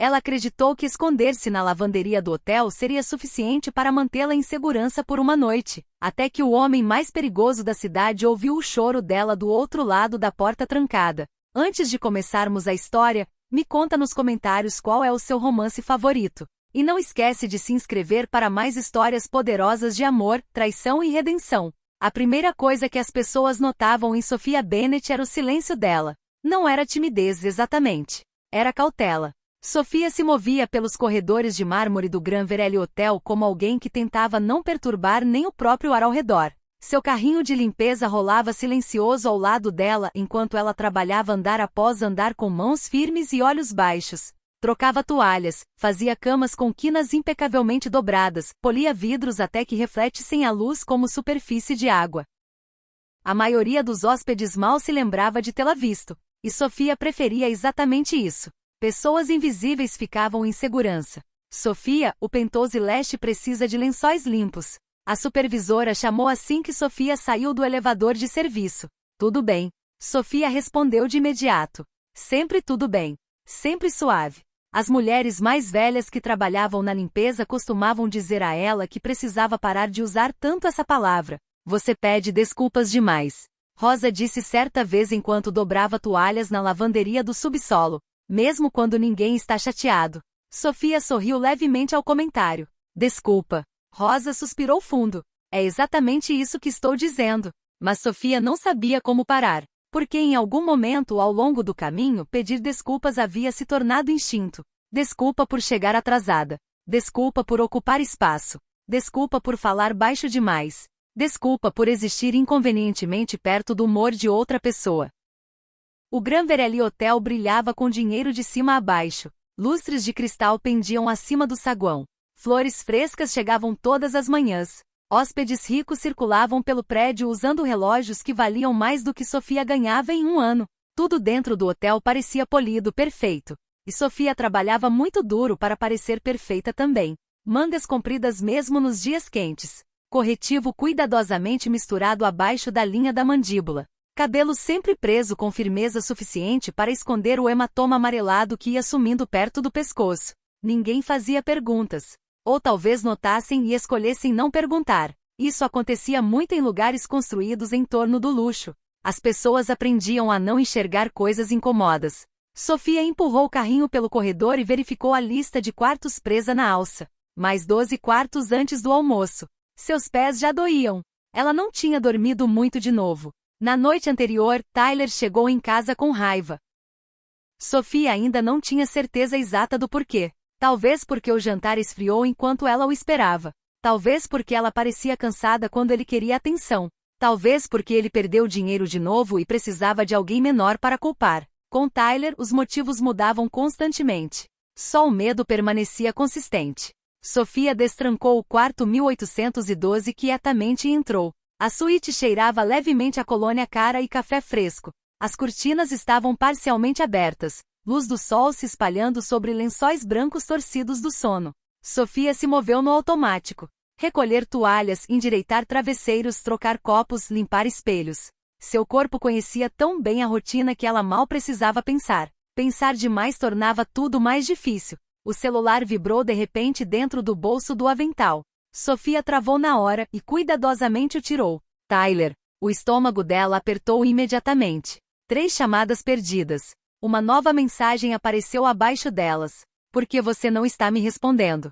Ela acreditou que esconder-se na lavanderia do hotel seria suficiente para mantê-la em segurança por uma noite, até que o homem mais perigoso da cidade ouviu o choro dela do outro lado da porta trancada. Antes de começarmos a história, me conta nos comentários qual é o seu romance favorito. E não esquece de se inscrever para mais histórias poderosas de amor, traição e redenção. A primeira coisa que as pessoas notavam em Sophia Bennet era o silêncio dela. Não era timidez exatamente. Era cautela. Sophia se movia pelos corredores de mármore do Grand Verelli Hotel como alguém que tentava não perturbar nem o próprio ar ao redor. Seu carrinho de limpeza rolava silencioso ao lado dela enquanto ela trabalhava andar após andar com mãos firmes e olhos baixos. Trocava toalhas, fazia camas com quinas impecavelmente dobradas, polia vidros até que refletissem a luz como superfície de água. A maioria dos hóspedes mal se lembrava de tê-la visto, e Sophia preferia exatamente isso. Pessoas invisíveis ficavam em segurança. Sophia, o Pentose Leste precisa de lençóis limpos. A supervisora chamou assim que Sophia saiu do elevador de serviço. Tudo bem. Sophia respondeu de imediato. Sempre tudo bem. Sempre suave. As mulheres mais velhas que trabalhavam na limpeza costumavam dizer a ela que precisava parar de usar tanto essa palavra. Você pede desculpas demais. Rosa disse certa vez enquanto dobrava toalhas na lavanderia do subsolo. Mesmo quando ninguém está chateado. Sophia sorriu levemente ao comentário. Desculpa. Rosa suspirou fundo. É exatamente isso que estou dizendo. Mas Sophia não sabia como parar, porque em algum momento ao longo do caminho pedir desculpas havia se tornado instinto. Desculpa por chegar atrasada. Desculpa por ocupar espaço. Desculpa por falar baixo demais. Desculpa por existir inconvenientemente perto do humor de outra pessoa. O Grand Verelli Hotel brilhava com dinheiro de cima a baixo. Lustres de cristal pendiam acima do saguão. Flores frescas chegavam todas as manhãs. Hóspedes ricos circulavam pelo prédio usando relógios que valiam mais do que Sophia ganhava em um ano. Tudo dentro do hotel parecia polido, perfeito. E Sophia trabalhava muito duro para parecer perfeita também. Mangas compridas mesmo nos dias quentes. Corretivo cuidadosamente misturado abaixo da linha da mandíbula. Cabelo sempre preso com firmeza suficiente para esconder o hematoma amarelado que ia sumindo perto do pescoço. Ninguém fazia perguntas. Ou talvez notassem e escolhessem não perguntar. Isso acontecia muito em lugares construídos em torno do luxo. As pessoas aprendiam a não enxergar coisas incomodas. Sophia empurrou o carrinho pelo corredor e verificou a lista de quartos presa na alça. Mais 12 quartos antes do almoço. Seus pés já doíam. Ela não tinha dormido muito de novo. Na noite anterior, Tyler chegou em casa com raiva. Sophia ainda não tinha certeza exata do porquê. Talvez porque o jantar esfriou enquanto ela o esperava. Talvez porque ela parecia cansada quando ele queria atenção. Talvez porque ele perdeu dinheiro de novo e precisava de alguém menor para culpar. Com Tyler, os motivos mudavam constantemente. Só o medo permanecia consistente. Sophia destrancou o quarto 1812 quietamente e entrou. A suíte cheirava levemente a colônia cara e café fresco. As cortinas estavam parcialmente abertas, luz do sol se espalhando sobre lençóis brancos torcidos do sono. Sophia se moveu no automático. Recolher toalhas, endireitar travesseiros, trocar copos, limpar espelhos. Seu corpo conhecia tão bem a rotina que ela mal precisava pensar. Pensar demais tornava tudo mais difícil. O celular vibrou de repente dentro do bolso do avental. Sophia travou na hora e cuidadosamente o tirou. Tyler. O estômago dela apertou imediatamente. 3 chamadas perdidas. Uma nova mensagem apareceu abaixo delas. Por que você não está me respondendo?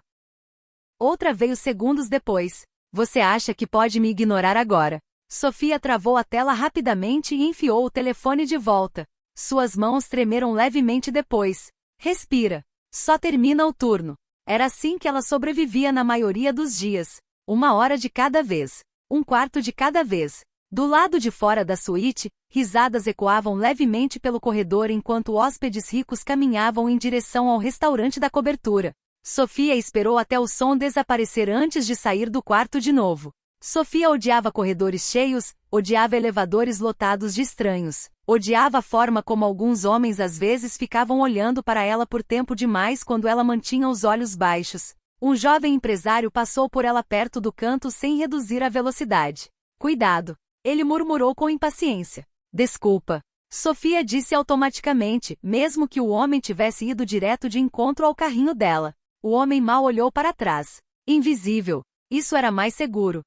Outra veio segundos depois. Você acha que pode me ignorar agora? Sophia travou a tela rapidamente e enfiou o telefone de volta. Suas mãos tremeram levemente depois. Respira. Só termina o turno. Era assim que ela sobrevivia na maioria dos dias. 1 hora de cada vez. 1 quarto de cada vez. Do lado de fora da suíte, risadas ecoavam levemente pelo corredor enquanto hóspedes ricos caminhavam em direção ao restaurante da cobertura. Sophia esperou até o som desaparecer antes de sair do quarto de novo. Sophia odiava corredores cheios, odiava elevadores lotados de estranhos, odiava a forma como alguns homens às vezes ficavam olhando para ela por tempo demais quando ela mantinha os olhos baixos. Um jovem empresário passou por ela perto do canto sem reduzir a velocidade. Cuidado! Ele murmurou com impaciência. Desculpa. Sofia disse automaticamente, mesmo que o homem tivesse ido direto de encontro ao carrinho dela. O homem mal olhou para trás. Invisível. Isso era mais seguro.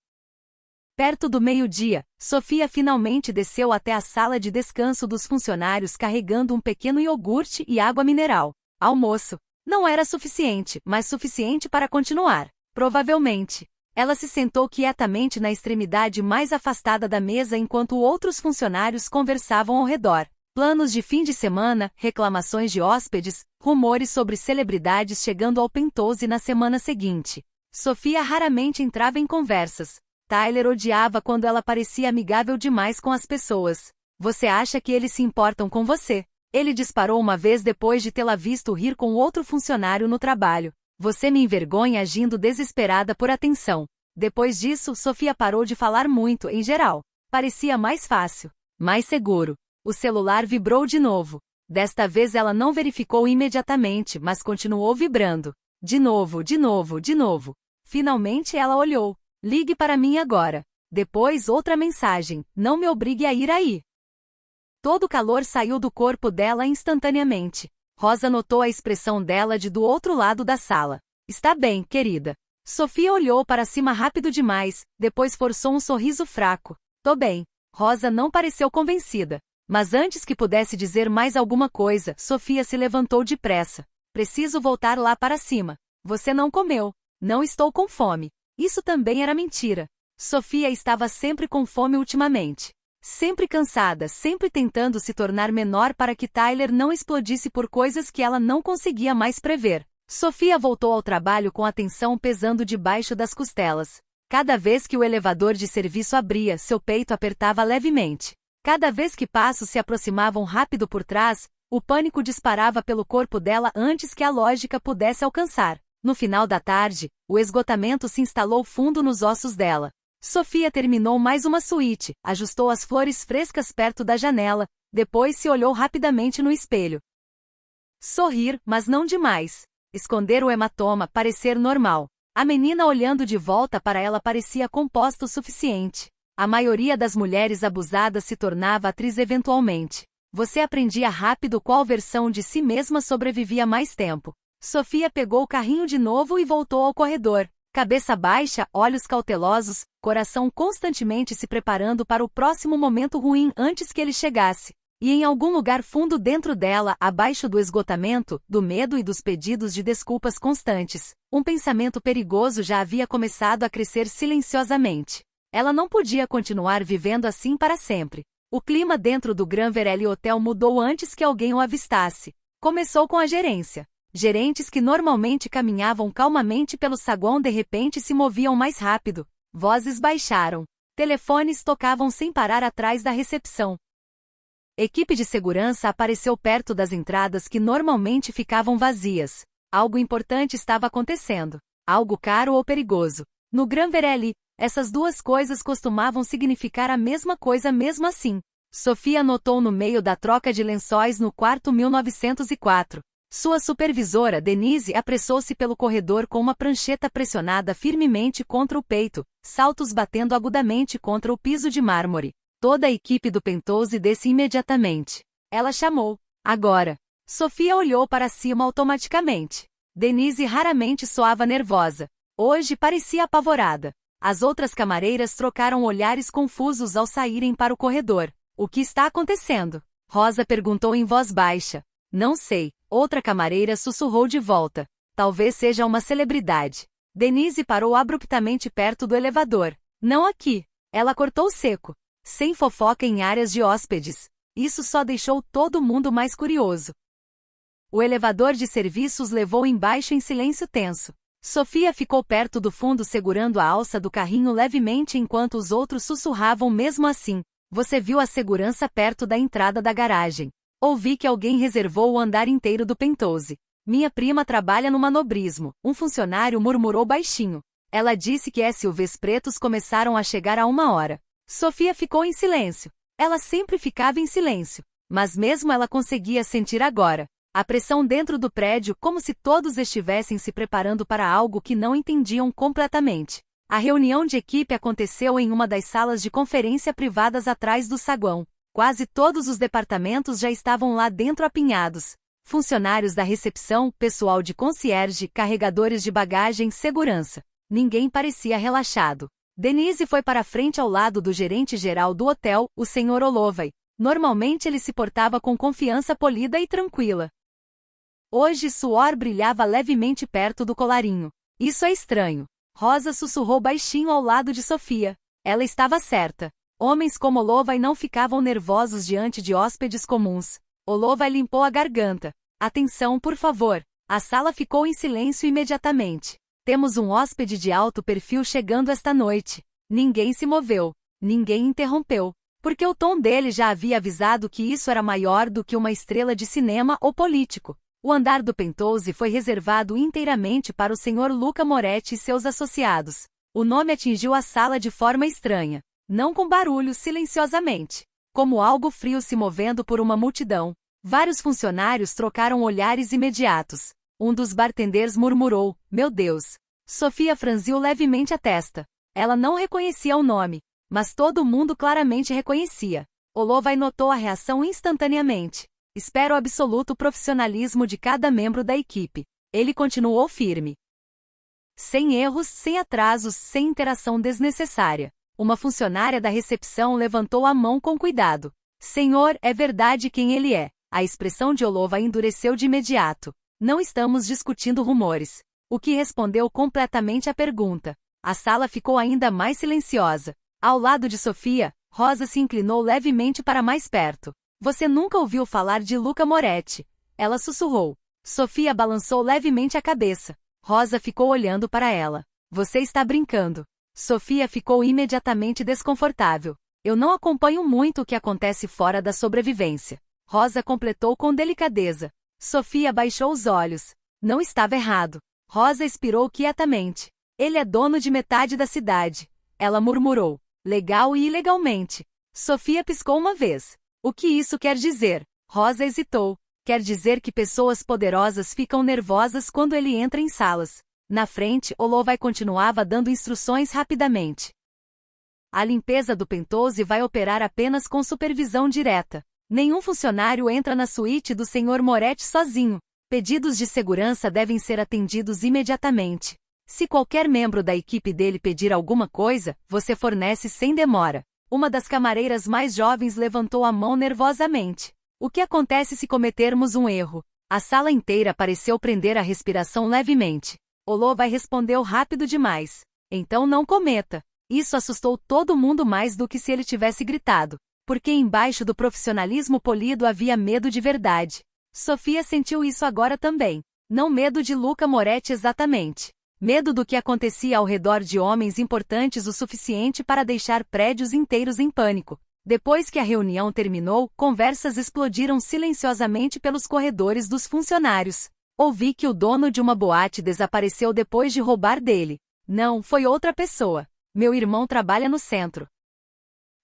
Perto do meio-dia, Sofia finalmente desceu até a sala de descanso dos funcionários carregando um pequeno iogurte e água mineral. Almoço. Não era suficiente, mas suficiente para continuar. Provavelmente. Ela se sentou quietamente na extremidade mais afastada da mesa enquanto outros funcionários conversavam ao redor. Planos de fim de semana, reclamações de hóspedes, rumores sobre celebridades chegando ao Penthouse na semana seguinte. Sofia raramente entrava em conversas. Tyler odiava quando ela parecia amigável demais com as pessoas. Você acha que eles se importam com você? Ele disparou uma vez depois de tê-la visto rir com outro funcionário no trabalho. Você me envergonha agindo desesperada por atenção. Depois disso, Sofia parou de falar muito, em geral. Parecia mais fácil, mais seguro. O celular vibrou de novo. Desta vez ela não verificou imediatamente, mas continuou vibrando. De novo, de novo, de novo. Finalmente ela olhou. Ligue para mim agora. Depois outra mensagem. Não me obrigue a ir aí. Todo o calor saiu do corpo dela instantaneamente. Rosa notou a expressão dela do outro lado da sala. Está bem, querida. Sofia olhou para cima rápido demais, depois forçou um sorriso fraco. Tô bem. Rosa não pareceu convencida. Mas antes que pudesse dizer mais alguma coisa, Sofia se levantou depressa. Preciso voltar lá para cima. Você não comeu. Não estou com fome. Isso também era mentira. Sofia estava sempre com fome ultimamente. Sempre cansada, sempre tentando se tornar menor para que Tyler não explodisse por coisas que ela não conseguia mais prever. Sofia voltou ao trabalho com a tensão pesando debaixo das costelas. Cada vez que o elevador de serviço abria, seu peito apertava levemente. Cada vez que passos se aproximavam rápido por trás, o pânico disparava pelo corpo dela antes que a lógica pudesse alcançar. No final da tarde, o esgotamento se instalou fundo nos ossos dela. Sofia terminou mais uma suíte, ajustou as flores frescas perto da janela, depois se olhou rapidamente no espelho. Sorrir, mas não demais. Esconder o hematoma, parecer normal. A menina olhando de volta para ela parecia composta o suficiente. A maioria das mulheres abusadas se tornava atriz eventualmente. Você aprendia rápido qual versão de si mesma sobrevivia mais tempo. Sofia pegou o carrinho de novo e voltou ao corredor. Cabeça baixa, olhos cautelosos, coração constantemente se preparando para o próximo momento ruim antes que ele chegasse. E em algum lugar fundo dentro dela, abaixo do esgotamento, do medo e dos pedidos de desculpas constantes, um pensamento perigoso já havia começado a crescer silenciosamente. Ela não podia continuar vivendo assim para sempre. O clima dentro do Grand Verelli Hotel mudou antes que alguém o avistasse. Começou com a gerência. Gerentes que normalmente caminhavam calmamente pelo saguão de repente se moviam mais rápido. Vozes baixaram. Telefones tocavam sem parar atrás da recepção. Equipe de segurança apareceu perto das entradas que normalmente ficavam vazias. Algo importante estava acontecendo. Algo caro ou perigoso. No Grand Verelli, essas duas coisas costumavam significar a mesma coisa mesmo assim. Sofia notou no meio da troca de lençóis no quarto 1904. Sua supervisora, Denise, apressou-se pelo corredor com uma prancheta pressionada firmemente contra o peito, saltos batendo agudamente contra o piso de mármore. Toda a equipe do Penthouse desce imediatamente. Ela chamou. Agora. Sofia olhou para cima automaticamente. Denise raramente soava nervosa. Hoje parecia apavorada. As outras camareiras trocaram olhares confusos ao saírem para o corredor. O que está acontecendo? Rosa perguntou em voz baixa. Não sei. Outra camareira sussurrou de volta. Talvez seja uma celebridade. Denise parou abruptamente perto do elevador. Não aqui. Ela cortou seco. Sem fofoca em áreas de hóspedes. Isso só deixou todo mundo mais curioso. O elevador de serviços levou embaixo em silêncio tenso. Sofia ficou perto do fundo segurando a alça do carrinho levemente enquanto os outros sussurravam mesmo assim. Você viu a segurança perto da entrada da garagem. Ouvi que alguém reservou o andar inteiro do Penthouse. Minha prima trabalha no manobrismo, um funcionário murmurou baixinho. Ela disse que SUVs pretos começaram a chegar há 1 hora. Sofia ficou em silêncio. Ela sempre ficava em silêncio. Mas mesmo ela conseguia sentir agora a pressão dentro do prédio como se todos estivessem se preparando para algo que não entendiam completamente. A reunião de equipe aconteceu em uma das salas de conferência privadas atrás do saguão. Quase todos os departamentos já estavam lá dentro apinhados. Funcionários da recepção, pessoal de concierge, carregadores de bagagem, segurança. Ninguém parecia relaxado. Denise foi para a frente ao lado do gerente-geral do hotel, o Sr. Holloway. Normalmente ele se portava com confiança polida e tranquila. Hoje suor brilhava levemente perto do colarinho. Isso é estranho. Rosa sussurrou baixinho ao lado de Sofia. Ela estava certa. Homens como Holloway não ficavam nervosos diante de hóspedes comuns. Holloway limpou a garganta. Atenção, por favor. A sala ficou em silêncio imediatamente. Temos um hóspede de alto perfil chegando esta noite. Ninguém se moveu. Ninguém interrompeu. Porque o tom dele já havia avisado que isso era maior do que uma estrela de cinema ou político. O andar do Penthouse foi reservado inteiramente para o Sr. Luca Moretti e seus associados. O nome atingiu a sala de forma estranha. Não com barulho, silenciosamente. Como algo frio se movendo por uma multidão. Vários funcionários trocaram olhares imediatos. Um dos bartenders murmurou, meu Deus. Sofia franziu levemente a testa. Ela não reconhecia o nome. Mas todo mundo claramente reconhecia. Holloway notou a reação instantaneamente. Espero o absoluto profissionalismo de cada membro da equipe. Ele continuou firme. Sem erros, sem atrasos, sem interação desnecessária. Uma funcionária da recepção levantou a mão com cuidado. Senhor, é verdade quem ele é. A expressão de Holloway endureceu de imediato. Não estamos discutindo rumores. O que respondeu completamente à pergunta. A sala ficou ainda mais silenciosa. Ao lado de Sofia, Rosa se inclinou levemente para mais perto. Você nunca ouviu falar de Luca Moretti? Ela sussurrou. Sofia balançou levemente a cabeça. Rosa ficou olhando para ela. Você está brincando. Sofia ficou imediatamente desconfortável. Eu não acompanho muito o que acontece fora da sobrevivência. Rosa completou com delicadeza. Sofia baixou os olhos. Não estava errado. Rosa expirou quietamente. Ele é dono de metade da cidade. Ela murmurou. Legal e ilegalmente. Sofia piscou uma vez. O que isso quer dizer? Rosa hesitou. Quer dizer que pessoas poderosas ficam nervosas quando ele entra em salas. Na frente, Holloway continuava dando instruções rapidamente. A limpeza do Penthouse vai operar apenas com supervisão direta. Nenhum funcionário entra na suíte do Sr. Moretti sozinho. Pedidos de segurança devem ser atendidos imediatamente. Se qualquer membro da equipe dele pedir alguma coisa, você fornece sem demora. Uma das camareiras mais jovens levantou a mão nervosamente. O que acontece se cometermos um erro? A sala inteira pareceu prender a respiração levemente. Holloway respondeu rápido demais. Então não cometa. Isso assustou todo mundo mais do que se ele tivesse gritado. Porque embaixo do profissionalismo polido havia medo de verdade. Sofia sentiu isso agora também. Não medo de Luca Moretti exatamente. Medo do que acontecia ao redor de homens importantes o suficiente para deixar prédios inteiros em pânico. Depois que a reunião terminou, conversas explodiram silenciosamente pelos corredores dos funcionários. Ouvi que o dono de uma boate desapareceu depois de roubar dele. Não, foi outra pessoa. Meu irmão trabalha no centro.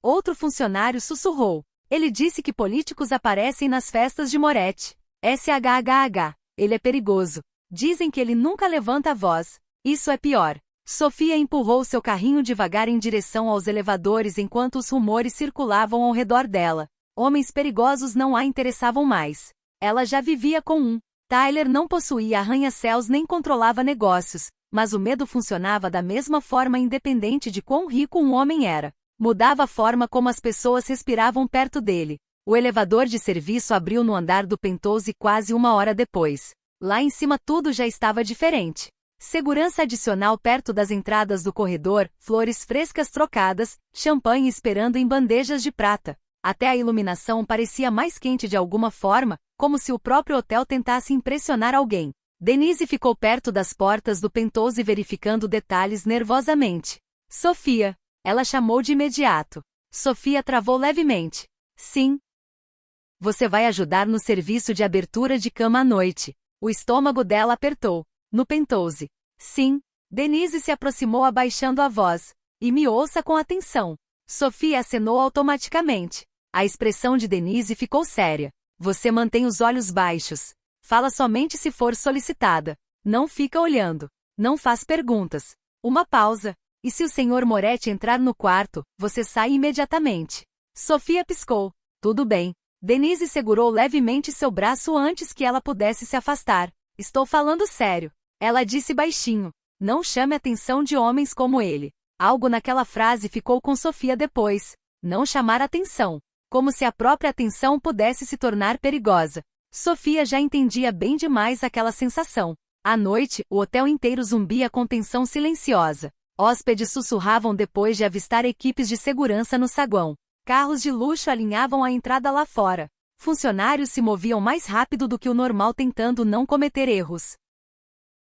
Outro funcionário sussurrou. Ele disse que políticos aparecem nas festas de Moretti. SHHH. Ele é perigoso. Dizem que ele nunca levanta a voz. Isso é pior. Sofia empurrou seu carrinho devagar em direção aos elevadores enquanto os rumores circulavam ao redor dela. Homens perigosos não a interessavam mais. Ela já vivia com um. Tyler não possuía arranha-céus nem controlava negócios, mas o medo funcionava da mesma forma independente de quão rico um homem era. Mudava a forma como as pessoas respiravam perto dele. O elevador de serviço abriu no andar do Penthouse quase uma hora depois. Lá em cima tudo já estava diferente. Segurança adicional perto das entradas do corredor, flores frescas trocadas, champanhe esperando em bandejas de prata. Até a iluminação parecia mais quente de alguma forma, como se o próprio hotel tentasse impressionar alguém. Denise ficou perto das portas do Penthouse verificando detalhes nervosamente. Sofia. Ela chamou de imediato. Sofia travou levemente. Sim. Você vai ajudar no serviço de abertura de cama à noite. O estômago dela apertou. No Penthouse. Sim. Denise se aproximou abaixando a voz. E me ouça com atenção. Sofia acenou automaticamente. A expressão de Denise ficou séria. Você mantém os olhos baixos. Fala somente se for solicitada. Não fica olhando. Não faz perguntas. Uma pausa. E se o Sr. Moretti entrar no quarto, você sai imediatamente. Sofia piscou. Tudo bem. Denise segurou levemente seu braço antes que ela pudesse se afastar. Estou falando sério. Ela disse baixinho. Não chame a atenção de homens como ele. Algo naquela frase ficou com Sofia depois. Não chamar atenção. Como se a própria atenção pudesse se tornar perigosa. Sofia já entendia bem demais aquela sensação. À noite, o hotel inteiro zumbia com tensão silenciosa. Hóspedes sussurravam depois de avistar equipes de segurança no saguão. Carros de luxo alinhavam a entrada lá fora. Funcionários se moviam mais rápido do que o normal tentando não cometer erros.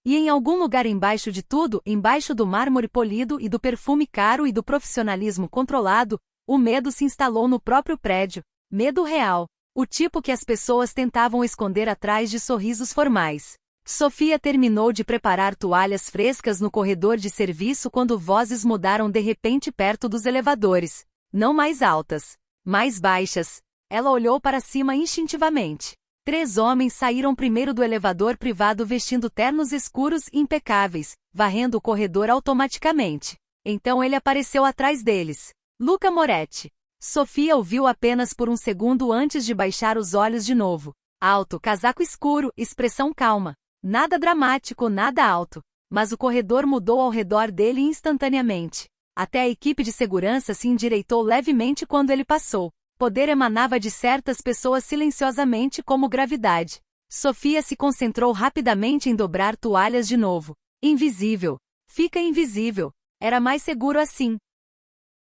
E em algum lugar embaixo de tudo, embaixo do mármore polido e do perfume caro e do profissionalismo controlado, o medo se instalou no próprio prédio. Medo real. O tipo que as pessoas tentavam esconder atrás de sorrisos formais. Sofia terminou de preparar toalhas frescas no corredor de serviço quando vozes mudaram de repente perto dos elevadores. Não mais altas. Mais baixas. Ela olhou para cima instintivamente. 3 homens saíram primeiro do elevador privado vestindo ternos escuros e impecáveis, varrendo o corredor automaticamente. Então ele apareceu atrás deles. Luca Moretti. Sofia o viu apenas por um segundo antes de baixar os olhos de novo. Alto, casaco escuro, expressão calma. Nada dramático, nada alto. Mas o corredor mudou ao redor dele instantaneamente. Até a equipe de segurança se endireitou levemente quando ele passou. Poder emanava de certas pessoas silenciosamente como gravidade. Sofia se concentrou rapidamente em dobrar toalhas de novo. Invisível. Fica invisível. Era mais seguro assim.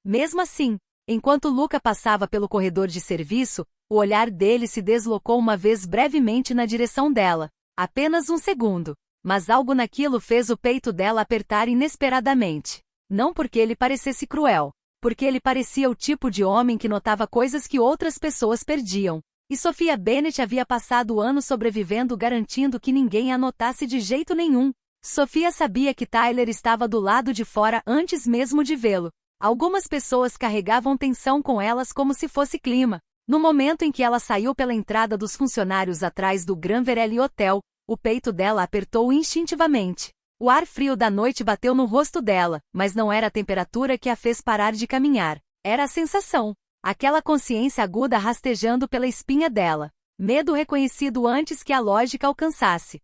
Mesmo assim, enquanto Luca passava pelo corredor de serviço, o olhar dele se deslocou uma vez brevemente na direção dela. Apenas um segundo. Mas algo naquilo fez o peito dela apertar inesperadamente. Não porque ele parecesse cruel. Porque ele parecia o tipo de homem que notava coisas que outras pessoas perdiam. E Sofia Bennett havia passado anos sobrevivendo garantindo que ninguém a notasse de jeito nenhum. Sofia sabia que Tyler estava do lado de fora antes mesmo de vê-lo. Algumas pessoas carregavam tensão com elas como se fosse clima. No momento em que ela saiu pela entrada dos funcionários atrás do Grand Verelli Hotel, o peito dela apertou instintivamente. O ar frio da noite bateu no rosto dela, mas não era a temperatura que a fez parar de caminhar. Era a sensação. Aquela consciência aguda rastejando pela espinha dela. Medo reconhecido antes que a lógica alcançasse.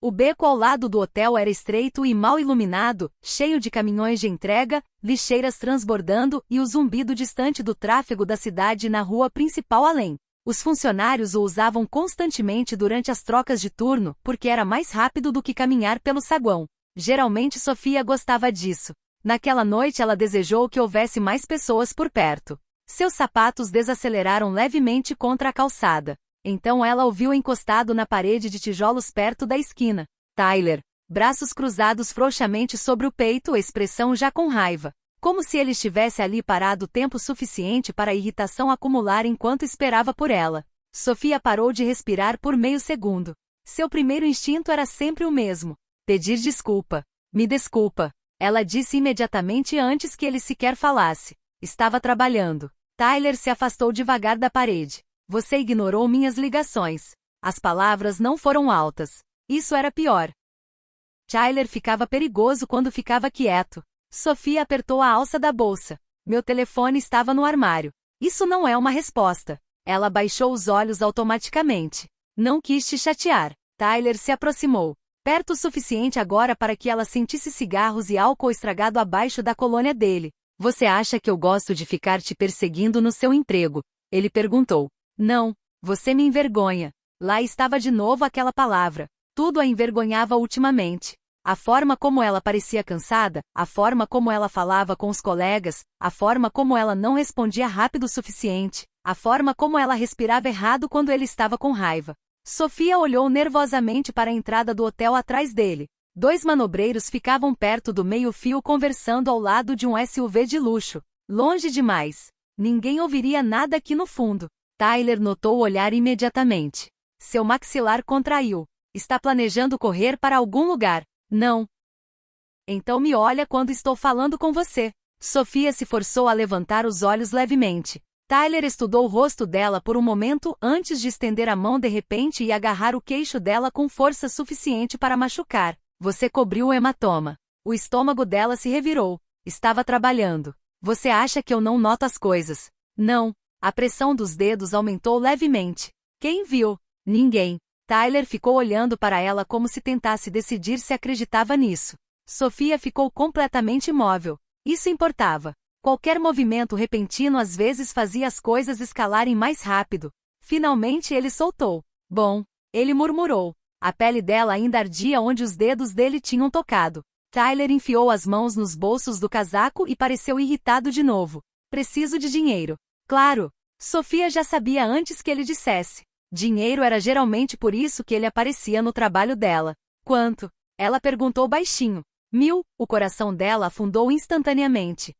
O beco ao lado do hotel era estreito e mal iluminado, cheio de caminhões de entrega, lixeiras transbordando e o zumbido distante do tráfego da cidade na rua principal além. Os funcionários o usavam constantemente durante as trocas de turno, porque era mais rápido do que caminhar pelo saguão. Geralmente Sofia gostava disso. Naquela noite ela desejou que houvesse mais pessoas por perto. Seus sapatos desaceleraram levemente contra a calçada. Então ela o viu encostado na parede de tijolos perto da esquina. Tyler. Braços cruzados frouxamente sobre o peito, expressão já com raiva. Como se ele estivesse ali parado tempo suficiente para a irritação acumular enquanto esperava por ela. Sofia parou de respirar por meio segundo. Seu primeiro instinto era sempre o mesmo. Pedir desculpa. Me desculpa. Ela disse imediatamente antes que ele sequer falasse. Estava trabalhando. Tyler se afastou devagar da parede. Você ignorou minhas ligações. As palavras não foram altas. Isso era pior. Tyler ficava perigoso quando ficava quieto. Sofia apertou a alça da bolsa. Meu telefone estava no armário. Isso não é uma resposta. Ela baixou os olhos automaticamente. Não quis te chatear. Tyler se aproximou. Perto o suficiente agora para que ela sentisse cigarros e álcool estragado abaixo da colônia dele. Você acha que eu gosto de ficar te perseguindo no seu emprego? Ele perguntou. Não. Você me envergonha. Lá estava de novo aquela palavra. Tudo a envergonhava ultimamente. A forma como ela parecia cansada, a forma como ela falava com os colegas, a forma como ela não respondia rápido o suficiente, a forma como ela respirava errado quando ele estava com raiva. Sofia olhou nervosamente para a entrada do hotel atrás dele. 2 manobreiros ficavam perto do meio-fio conversando ao lado de um SUV de luxo. Longe demais. Ninguém ouviria nada aqui no fundo. Tyler notou o olhar imediatamente. Seu maxilar contraiu. Está planejando correr para algum lugar. Não. Então me olha quando estou falando com você. Sofia se forçou a levantar os olhos levemente. Tyler estudou o rosto dela por um momento antes de estender a mão de repente e agarrar o queixo dela com força suficiente para machucar. Você cobriu o hematoma. O estômago dela se revirou. Estava trabalhando. Você acha que eu não noto as coisas? Não. A pressão dos dedos aumentou levemente. Quem viu? Ninguém. Tyler ficou olhando para ela como se tentasse decidir se acreditava nisso. Sofia ficou completamente imóvel. Isso importava. Qualquer movimento repentino às vezes fazia as coisas escalarem mais rápido. Finalmente ele soltou. Bom, ele murmurou. A pele dela ainda ardia onde os dedos dele tinham tocado. Tyler enfiou as mãos nos bolsos do casaco e pareceu irritado de novo. Preciso de dinheiro. Claro. Sofia já sabia antes que ele dissesse. Dinheiro era geralmente por isso que ele aparecia no trabalho dela. Quanto? Ela perguntou baixinho. 1000, o coração dela afundou instantaneamente.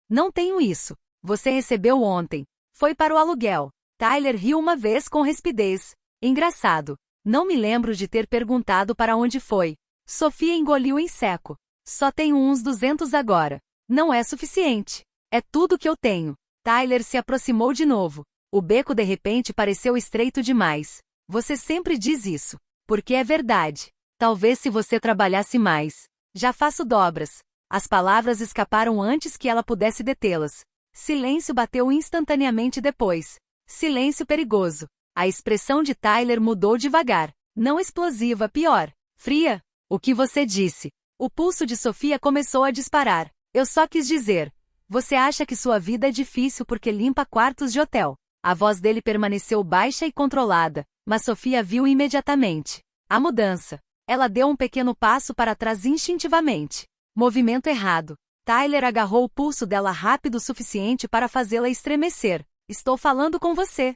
Não tenho isso. Você recebeu ontem. Foi para o aluguel. Tyler riu uma vez com rispidez. Engraçado. Não me lembro de ter perguntado para onde foi. Sofia engoliu em seco. Só tenho uns 200 agora. Não é suficiente. É tudo que eu tenho. Tyler se aproximou de novo. O beco de repente pareceu estreito demais. Você sempre diz isso. Porque é verdade. Talvez se você trabalhasse mais. Já faço dobras. As palavras escaparam antes que ela pudesse detê-las. Silêncio bateu instantaneamente depois. Silêncio perigoso. A expressão de Tyler mudou devagar. Não explosiva, pior. Fria. O que você disse? O pulso de Sofia começou a disparar. Eu só quis dizer. Você acha que sua vida é difícil porque limpa quartos de hotel. A voz dele permaneceu baixa e controlada, mas Sofia viu imediatamente a mudança. Ela deu um pequeno passo para trás instintivamente. Movimento errado. Tyler agarrou o pulso dela rápido o suficiente para fazê-la estremecer. Estou falando com você.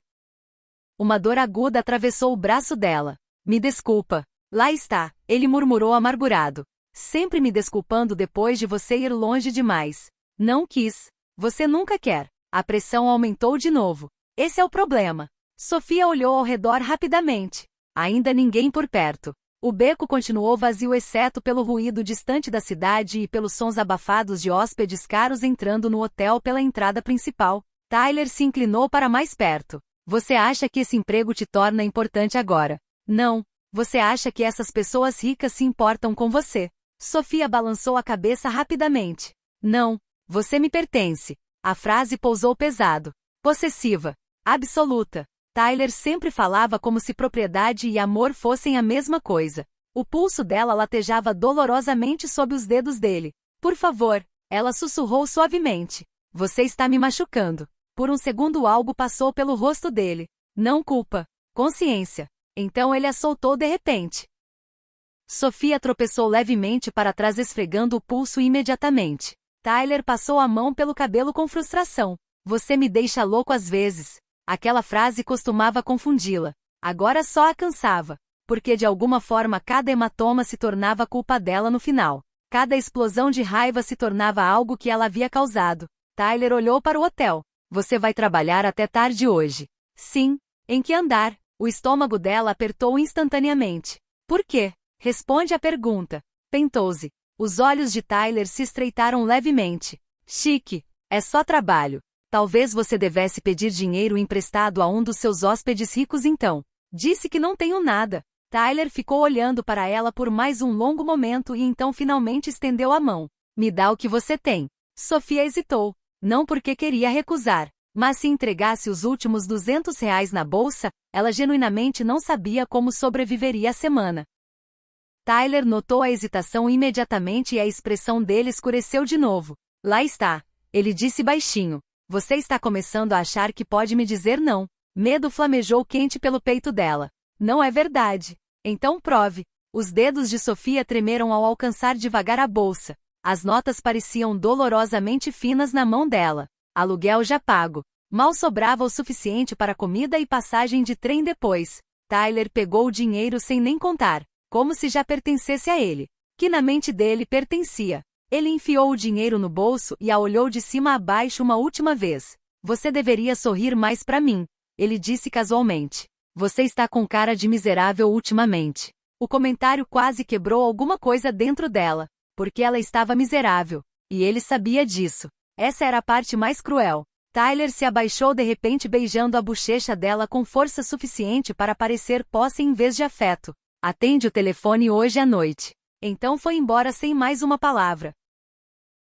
Uma dor aguda atravessou o braço dela. Me desculpa. Lá está, ele murmurou amargurado. Sempre me desculpando depois de você ir longe demais. Não quis. Você nunca quer. A pressão aumentou de novo. Esse é o problema. Sofia olhou ao redor rapidamente. Ainda ninguém por perto. O beco continuou vazio exceto pelo ruído distante da cidade e pelos sons abafados de hóspedes caros entrando no hotel pela entrada principal. Tyler se inclinou para mais perto. Você acha que esse emprego te torna importante agora? Não. Você acha que essas pessoas ricas se importam com você? Sofia balançou a cabeça rapidamente. Não. Você me pertence. A frase pousou pesado. Possessiva. Absoluta. Tyler sempre falava como se propriedade e amor fossem a mesma coisa. O pulso dela latejava dolorosamente sob os dedos dele. Por favor, ela sussurrou suavemente. Você está me machucando. Por um segundo algo passou pelo rosto dele. Não culpa. Consciência. Então ele a soltou de repente. Sofia tropeçou levemente para trás esfregando o pulso imediatamente. Tyler passou a mão pelo cabelo com frustração. Você me deixa louco às vezes. Aquela frase costumava confundi-la. Agora só a cansava. Porque de alguma forma cada hematoma se tornava culpa dela no final. Cada explosão de raiva se tornava algo que ela havia causado. Tyler olhou para o hotel. Você vai trabalhar até tarde hoje. Sim. Em que andar? O estômago dela apertou instantaneamente. Por quê? Responde a pergunta. Pentou-se. Os olhos de Tyler se estreitaram levemente. Chique. É só trabalho. Talvez você devesse pedir dinheiro emprestado a um dos seus hóspedes ricos então. Disse que não tenho nada. Tyler ficou olhando para ela por mais um longo momento e então finalmente estendeu a mão. Me dá o que você tem. Sofia hesitou. Não porque queria recusar. Mas se entregasse os últimos R$ 200 na bolsa, ela genuinamente não sabia como sobreviveria a semana. Tyler notou a hesitação imediatamente e a expressão dele escureceu de novo. Lá está. Ele disse baixinho. Você está começando a achar que pode me dizer não. Medo flamejou quente pelo peito dela. Não é verdade. Então prove. Os dedos de Sofia tremeram ao alcançar devagar a bolsa. As notas pareciam dolorosamente finas na mão dela. Aluguel já pago. Mal sobrava o suficiente para comida e passagem de trem depois. Tyler pegou o dinheiro sem nem contar, como se já pertencesse a ele. Que na mente dele pertencia. Ele enfiou o dinheiro no bolso e a olhou de cima a baixo uma última vez. Você deveria sorrir mais para mim, ele disse casualmente. Você está com cara de miserável ultimamente. O comentário quase quebrou alguma coisa dentro dela, porque ela estava miserável, e ele sabia disso. Essa era a parte mais cruel. Tyler se abaixou de repente beijando a bochecha dela com força suficiente para parecer posse em vez de afeto. Atende o telefone hoje à noite. Então foi embora sem mais uma palavra.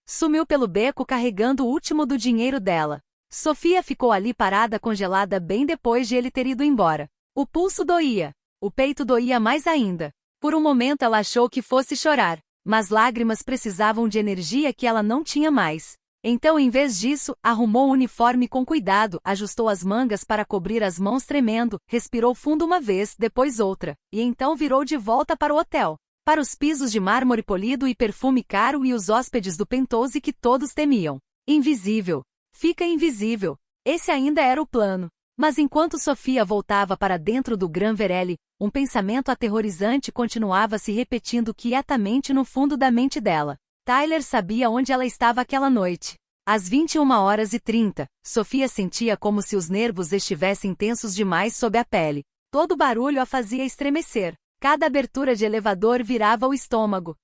Sumiu pelo beco carregando o último do dinheiro dela. Sofia ficou ali parada congelada bem depois de ele ter ido embora. O pulso doía. O peito doía mais ainda. Por um momento ela achou que fosse chorar, mas lágrimas precisavam de energia que ela não tinha mais. Então, em vez disso, arrumou o uniforme com cuidado, ajustou as mangas para cobrir as mãos tremendo, respirou fundo uma vez, depois outra, e então virou de volta para o hotel. Para os pisos de mármore polido e perfume caro e os hóspedes do Penthouse que todos temiam. Invisível. Fica invisível. Esse ainda era o plano. Mas enquanto Sofia voltava para dentro do Gran Verelli, um pensamento aterrorizante continuava se repetindo quietamente no fundo da mente dela. Tyler sabia onde ela estava aquela noite. Às 21h30, Sofia sentia como se os nervos estivessem tensos demais sob a pele. Todo barulho a fazia estremecer. Cada abertura de elevador virava o estômago.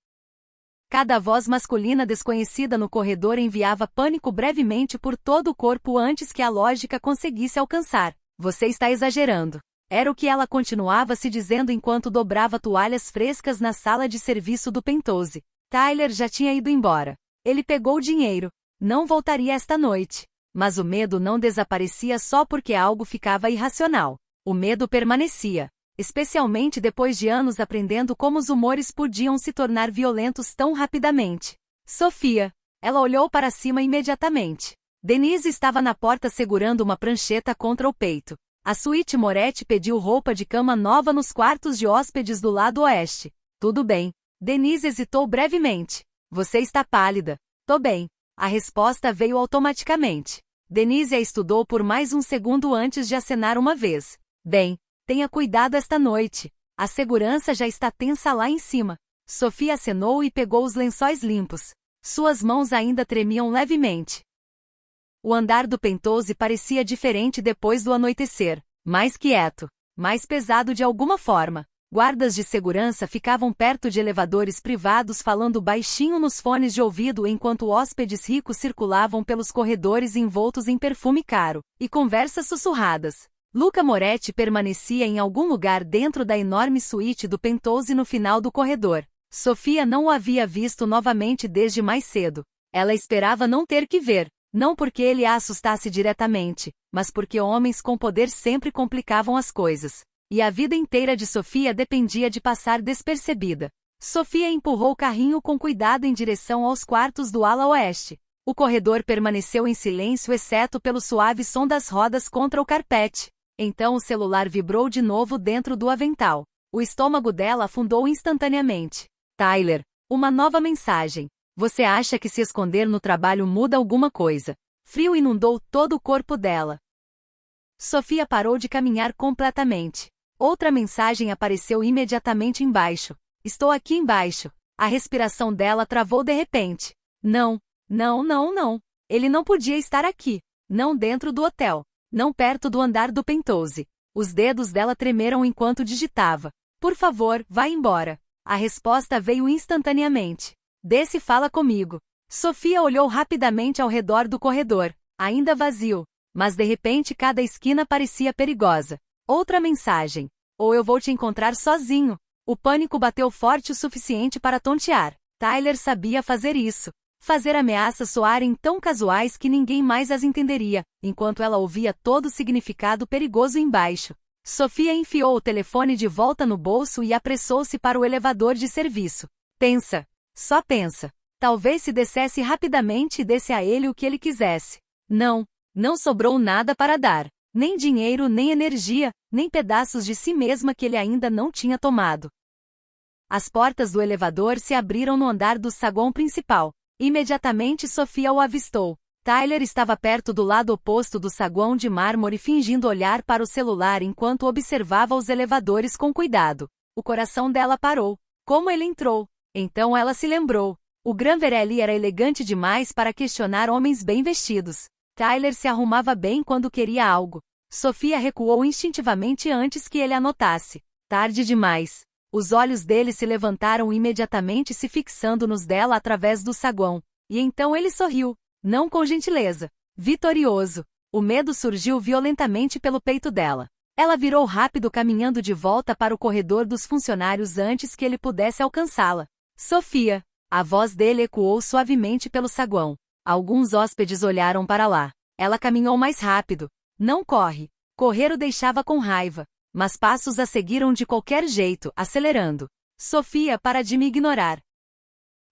Cada voz masculina desconhecida no corredor enviava pânico brevemente por todo o corpo antes que a lógica conseguisse alcançar. Você está exagerando. Era o que ela continuava se dizendo enquanto dobrava toalhas frescas na sala de serviço do Penthouse. Tyler já tinha ido embora. Ele pegou o dinheiro. Não voltaria esta noite. Mas o medo não desaparecia só porque algo ficava irracional. O medo permanecia. Especialmente depois de anos aprendendo como os humores podiam se tornar violentos tão rapidamente. Sofia. Ela olhou para cima imediatamente. Denise estava na porta segurando uma prancheta contra o peito. A suíte Moretti pediu roupa de cama nova nos quartos de hóspedes do lado oeste. Tudo bem. Denise hesitou brevemente. Você está pálida. Tô bem. A resposta veio automaticamente. Denise a estudou por mais um segundo antes de acenar uma vez. Bem. Tenha cuidado esta noite. A segurança já está tensa lá em cima. Sofia acenou e pegou os lençóis limpos. Suas mãos ainda tremiam levemente. O andar do Penthouse parecia diferente depois do anoitecer. Mais quieto. Mais pesado de alguma forma. Guardas de segurança ficavam perto de elevadores privados falando baixinho nos fones de ouvido enquanto hóspedes ricos circulavam pelos corredores envoltos em perfume caro. E conversas sussurradas. Luca Moretti permanecia em algum lugar dentro da enorme suíte do Penthouse no final do corredor. Sofia não o havia visto novamente desde mais cedo. Ela esperava não ter que ver, não porque ele a assustasse diretamente, mas porque homens com poder sempre complicavam as coisas. E a vida inteira de Sofia dependia de passar despercebida. Sofia empurrou o carrinho com cuidado em direção aos quartos do ala oeste. O corredor permaneceu em silêncio exceto pelo suave som das rodas contra o carpete. Então o celular vibrou de novo dentro do avental. O estômago dela afundou instantaneamente. Tyler. Uma nova mensagem. Você acha que se esconder no trabalho muda alguma coisa? Frio inundou todo o corpo dela. Sofia parou de caminhar completamente. Outra mensagem apareceu imediatamente embaixo. Estou aqui embaixo. A respiração dela travou de repente. Não. Ele não podia estar aqui. Não dentro do hotel. Não perto do andar do Penthouse. Os dedos dela tremeram enquanto digitava. Por favor, vá embora. A resposta veio instantaneamente. Desce e fala comigo. Sofia olhou rapidamente ao redor do corredor, ainda vazio. Mas de repente cada esquina parecia perigosa. Outra mensagem. Ou eu vou te encontrar sozinho. O pânico bateu forte o suficiente para tontear. Tyler sabia fazer isso. Fazer ameaças soarem tão casuais que ninguém mais as entenderia, enquanto ela ouvia todo o significado perigoso embaixo. Sofia enfiou o telefone de volta no bolso e apressou-se para o elevador de serviço. Pensa. Só pensa. Talvez se dissesse rapidamente e desse a ele o que ele quisesse. Não sobrou nada para dar. Nem dinheiro, nem energia, nem pedaços de si mesma que ele ainda não tinha tomado. As portas do elevador se abriram no andar do saguão principal. Imediatamente Sofia o avistou. Tyler estava perto do lado oposto do saguão de mármore fingindo olhar para o celular enquanto observava os elevadores com cuidado. O coração dela parou. Como ele entrou? Então ela se lembrou. O Gran Verelli era elegante demais para questionar homens bem vestidos. Tyler se arrumava bem quando queria algo. Sofia recuou instintivamente antes que ele a notasse. Tarde demais. Os olhos dele se levantaram imediatamente se fixando nos dela através do saguão. E então ele sorriu. Não com gentileza. Vitorioso. O medo surgiu violentamente pelo peito dela. Ela virou rápido caminhando de volta para o corredor dos funcionários antes que ele pudesse alcançá-la. Sofia. A voz dele ecoou suavemente pelo saguão. Alguns hóspedes olharam para lá. Ela caminhou mais rápido. Não corre. Correr o deixava com raiva. Mas passos a seguiram de qualquer jeito, acelerando. Sofia, para de me ignorar.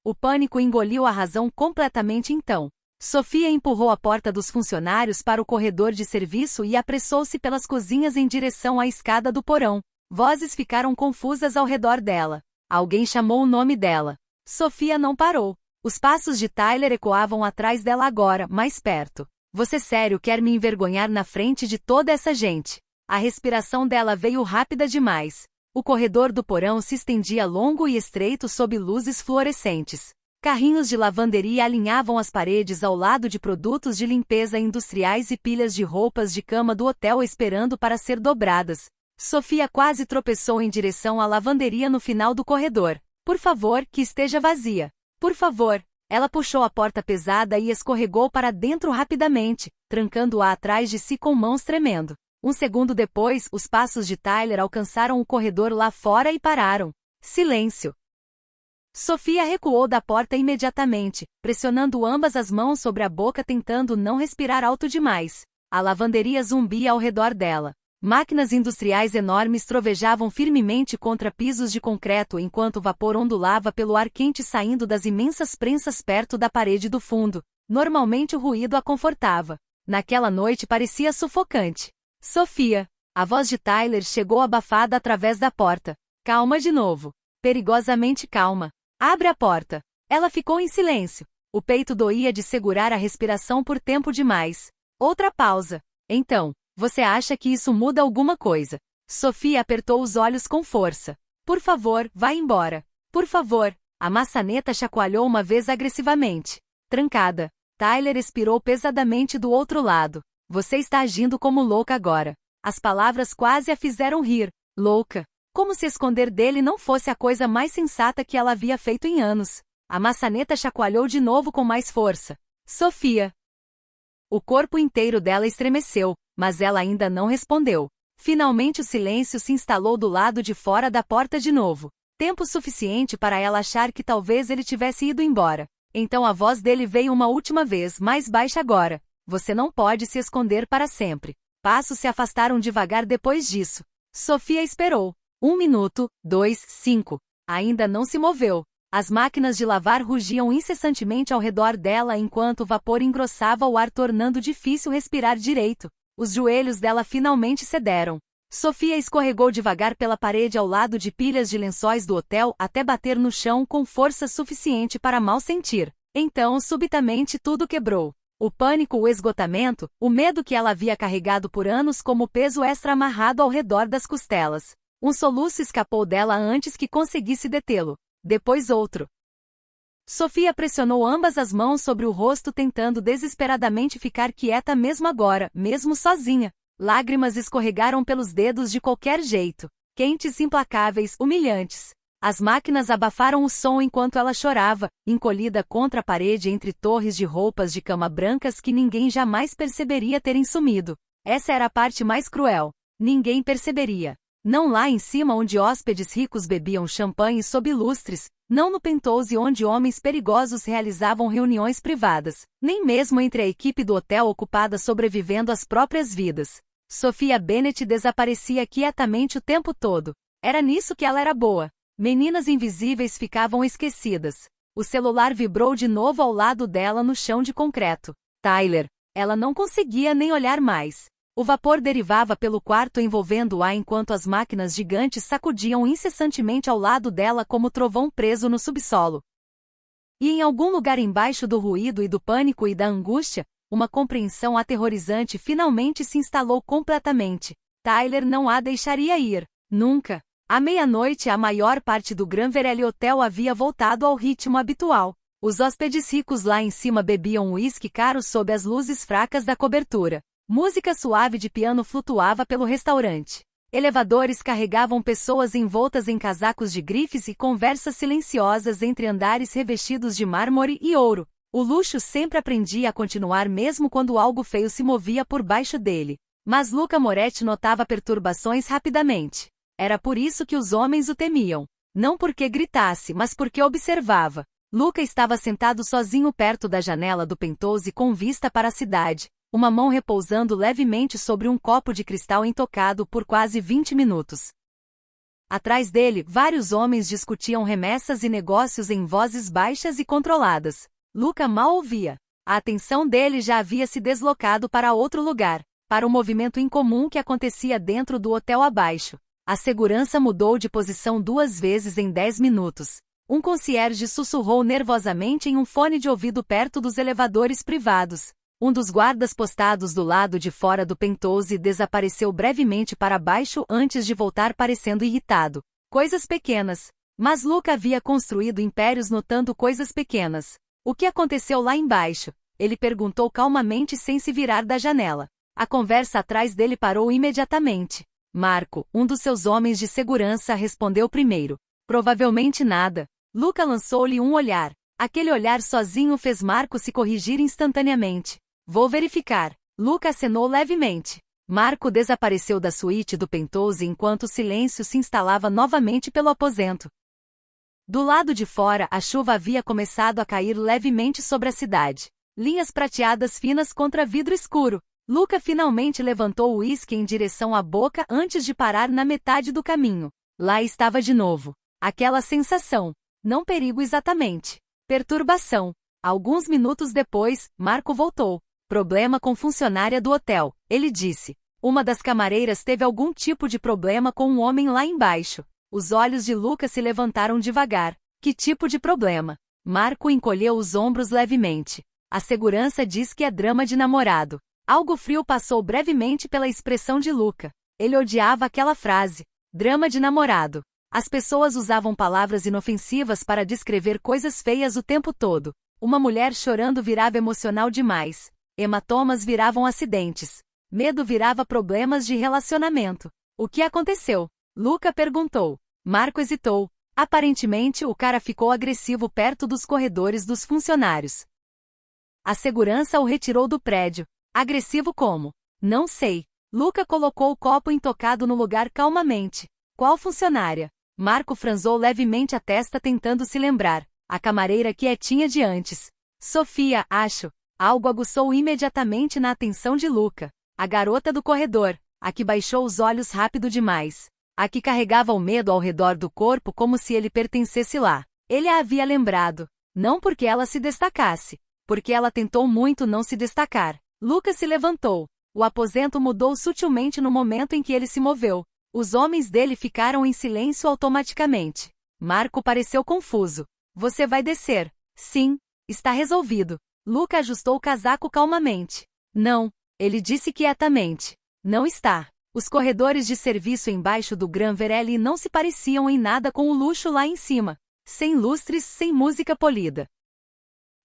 O pânico engoliu a razão completamente então. Sofia empurrou a porta dos funcionários para o corredor de serviço e apressou-se pelas cozinhas em direção à escada do porão. Vozes ficaram confusas ao redor dela. Alguém chamou o nome dela. Sofia não parou. Os passos de Tyler ecoavam atrás dela agora, mais perto. Você sério quer me envergonhar na frente de toda essa gente? A respiração dela veio rápida demais. O corredor do porão se estendia longo e estreito sob luzes fluorescentes. Carrinhos de lavanderia alinhavam as paredes ao lado de produtos de limpeza industriais e pilhas de roupas de cama do hotel esperando para ser dobradas. Sofia quase tropeçou em direção à lavanderia no final do corredor. Por favor, que esteja vazia. Por favor. Ela puxou a porta pesada e escorregou para dentro rapidamente, trancando-a atrás de si com mãos tremendo. Um segundo depois, os passos de Tyler alcançaram o corredor lá fora e pararam. Silêncio. Sofia recuou da porta imediatamente, pressionando ambas as mãos sobre a boca tentando não respirar alto demais. A lavanderia zumbia ao redor dela. Máquinas industriais enormes trovejavam firmemente contra pisos de concreto enquanto o vapor ondulava pelo ar quente saindo das imensas prensas perto da parede do fundo. Normalmente o ruído a confortava. Naquela noite parecia sufocante. Sofia. A voz de Tyler chegou abafada através da porta. Calma de novo. Perigosamente calma. Abre a porta. Ela ficou em silêncio. O peito doía de segurar a respiração por tempo demais. Outra pausa. Então, você acha que isso muda alguma coisa? Sofia apertou os olhos com força. Por favor, vá embora. Por favor. A maçaneta chacoalhou uma vez agressivamente. Trancada. Tyler expirou pesadamente do outro lado. Você está agindo como louca agora. As palavras quase a fizeram rir. Louca. Como se esconder dele não fosse a coisa mais sensata que ela havia feito em anos. A maçaneta chacoalhou de novo com mais força. Sofia. O corpo inteiro dela estremeceu, mas ela ainda não respondeu. Finalmente o silêncio se instalou do lado de fora da porta de novo. Tempo suficiente para ela achar que talvez ele tivesse ido embora. Então a voz dele veio uma última vez, mais baixa agora. Você não pode se esconder para sempre. Passos se afastaram devagar depois disso. Sofia esperou. 1 minuto, 2, 5. Ainda não se moveu. As máquinas de lavar rugiam incessantemente ao redor dela enquanto o vapor engrossava o ar tornando difícil respirar direito. Os joelhos dela finalmente cederam. Sofia escorregou devagar pela parede ao lado de pilhas de lençóis do hotel até bater no chão com força suficiente para mal sentir. Então, subitamente tudo quebrou. O pânico, o esgotamento, o medo que ela havia carregado por anos como peso extra amarrado ao redor das costelas. Um soluço escapou dela antes que conseguisse detê-lo. Depois outro. Sofia pressionou ambas as mãos sobre o rosto tentando desesperadamente ficar quieta mesmo agora, mesmo sozinha. Lágrimas escorregaram pelos dedos de qualquer jeito. Quentes, implacáveis, humilhantes. As máquinas abafaram o som enquanto ela chorava, encolhida contra a parede entre torres de roupas de cama brancas que ninguém jamais perceberia terem sumido. Essa era a parte mais cruel. Ninguém perceberia. Não lá em cima onde hóspedes ricos bebiam champanhe sob lustres, não no penthouse onde homens perigosos realizavam reuniões privadas, nem mesmo entre a equipe do hotel ocupada sobrevivendo às próprias vidas. Sofia Bennett desaparecia quietamente o tempo todo. Era nisso que ela era boa. Meninas invisíveis ficavam esquecidas. O celular vibrou de novo ao lado dela no chão de concreto. Tyler. Ela não conseguia nem olhar mais. O vapor derivava pelo quarto envolvendo-a enquanto as máquinas gigantes sacudiam incessantemente ao lado dela como trovão preso no subsolo. E em algum lugar embaixo do ruído e do pânico e da angústia, uma compreensão aterrorizante finalmente se instalou completamente. Tyler não a deixaria ir. Nunca. À meia-noite a maior parte do Grand Verelle Hotel havia voltado ao ritmo habitual. Os hóspedes ricos lá em cima bebiam uísque caro sob as luzes fracas da cobertura. Música suave de piano flutuava pelo restaurante. Elevadores carregavam pessoas envoltas em casacos de grifes e conversas silenciosas entre andares revestidos de mármore e ouro. O luxo sempre aprendia a continuar mesmo quando algo feio se movia por baixo dele. Mas Luca Moretti notava perturbações rapidamente. Era por isso que os homens o temiam. Não porque gritasse, mas porque observava. Luca estava sentado sozinho perto da janela do penthouse com vista para a cidade. uma mão repousando levemente sobre um copo de cristal intocado por quase 20 minutos. Atrás dele, vários homens discutiam remessas e negócios em vozes baixas e controladas. Luca mal ouvia. A atenção dele já havia se deslocado para outro lugar, para o movimento incomum que acontecia dentro do hotel abaixo. A segurança mudou de posição 2 vezes em 10 minutos. Um concierge sussurrou nervosamente em um fone de ouvido perto dos elevadores privados. Um dos guardas postados do lado de fora do penthouse desapareceu brevemente para baixo antes de voltar parecendo irritado. Coisas pequenas. Mas Luca havia construído impérios notando coisas pequenas. O que aconteceu lá embaixo? Ele perguntou calmamente sem se virar da janela. A conversa atrás dele parou imediatamente. Marco, um dos seus homens de segurança, respondeu primeiro. Provavelmente nada. Luca lançou-lhe um olhar. Aquele olhar sozinho fez Marco se corrigir instantaneamente. Vou verificar. Luca acenou levemente. Marco desapareceu da suíte do penthouse enquanto o silêncio se instalava novamente pelo aposento. Do lado de fora, a chuva havia começado a cair levemente sobre a cidade. Linhas prateadas finas contra vidro escuro. Luca finalmente levantou o uísque em direção à boca antes de parar na metade do caminho. Lá estava de novo. Aquela sensação. Não perigo exatamente. Perturbação. Alguns minutos depois, Marco voltou. Problema com funcionária do hotel, ele disse. Uma das camareiras teve algum tipo de problema com um homem lá embaixo. Os olhos de Luca se levantaram devagar. Que tipo de problema? Marco encolheu os ombros levemente. A segurança diz que é drama de namorado. Algo frio passou brevemente pela expressão de Luca. Ele odiava aquela frase. Drama de namorado. As pessoas usavam palavras inofensivas para descrever coisas feias o tempo todo. Uma mulher chorando virava emocional demais. Hematomas viravam acidentes. Medo virava problemas de relacionamento. O que aconteceu? Luca perguntou. Marco hesitou. Aparentemente, o cara ficou agressivo perto dos corredores dos funcionários. A segurança o retirou do prédio. Agressivo como? Não sei. Luca colocou o copo intocado no lugar calmamente. Qual funcionária? Marco franzou levemente a testa tentando se lembrar. A camareira quietinha de antes. Sofia, acho. Algo aguçou imediatamente na atenção de Luca. A garota do corredor, a que baixou os olhos rápido demais. A que carregava o medo ao redor do corpo como se ele pertencesse lá. Ele a havia lembrado. Não porque ela se destacasse. Porque ela tentou muito não se destacar. Luca se levantou. O aposento mudou sutilmente no momento em que ele se moveu. Os homens dele ficaram em silêncio automaticamente. Marco pareceu confuso. Você vai descer? Sim. Está resolvido. Luca ajustou o casaco calmamente. Não. Ele disse quietamente. Não está. Os corredores de serviço embaixo do Gran Verelli não se pareciam em nada com o luxo lá em cima. Sem lustres, sem música polida.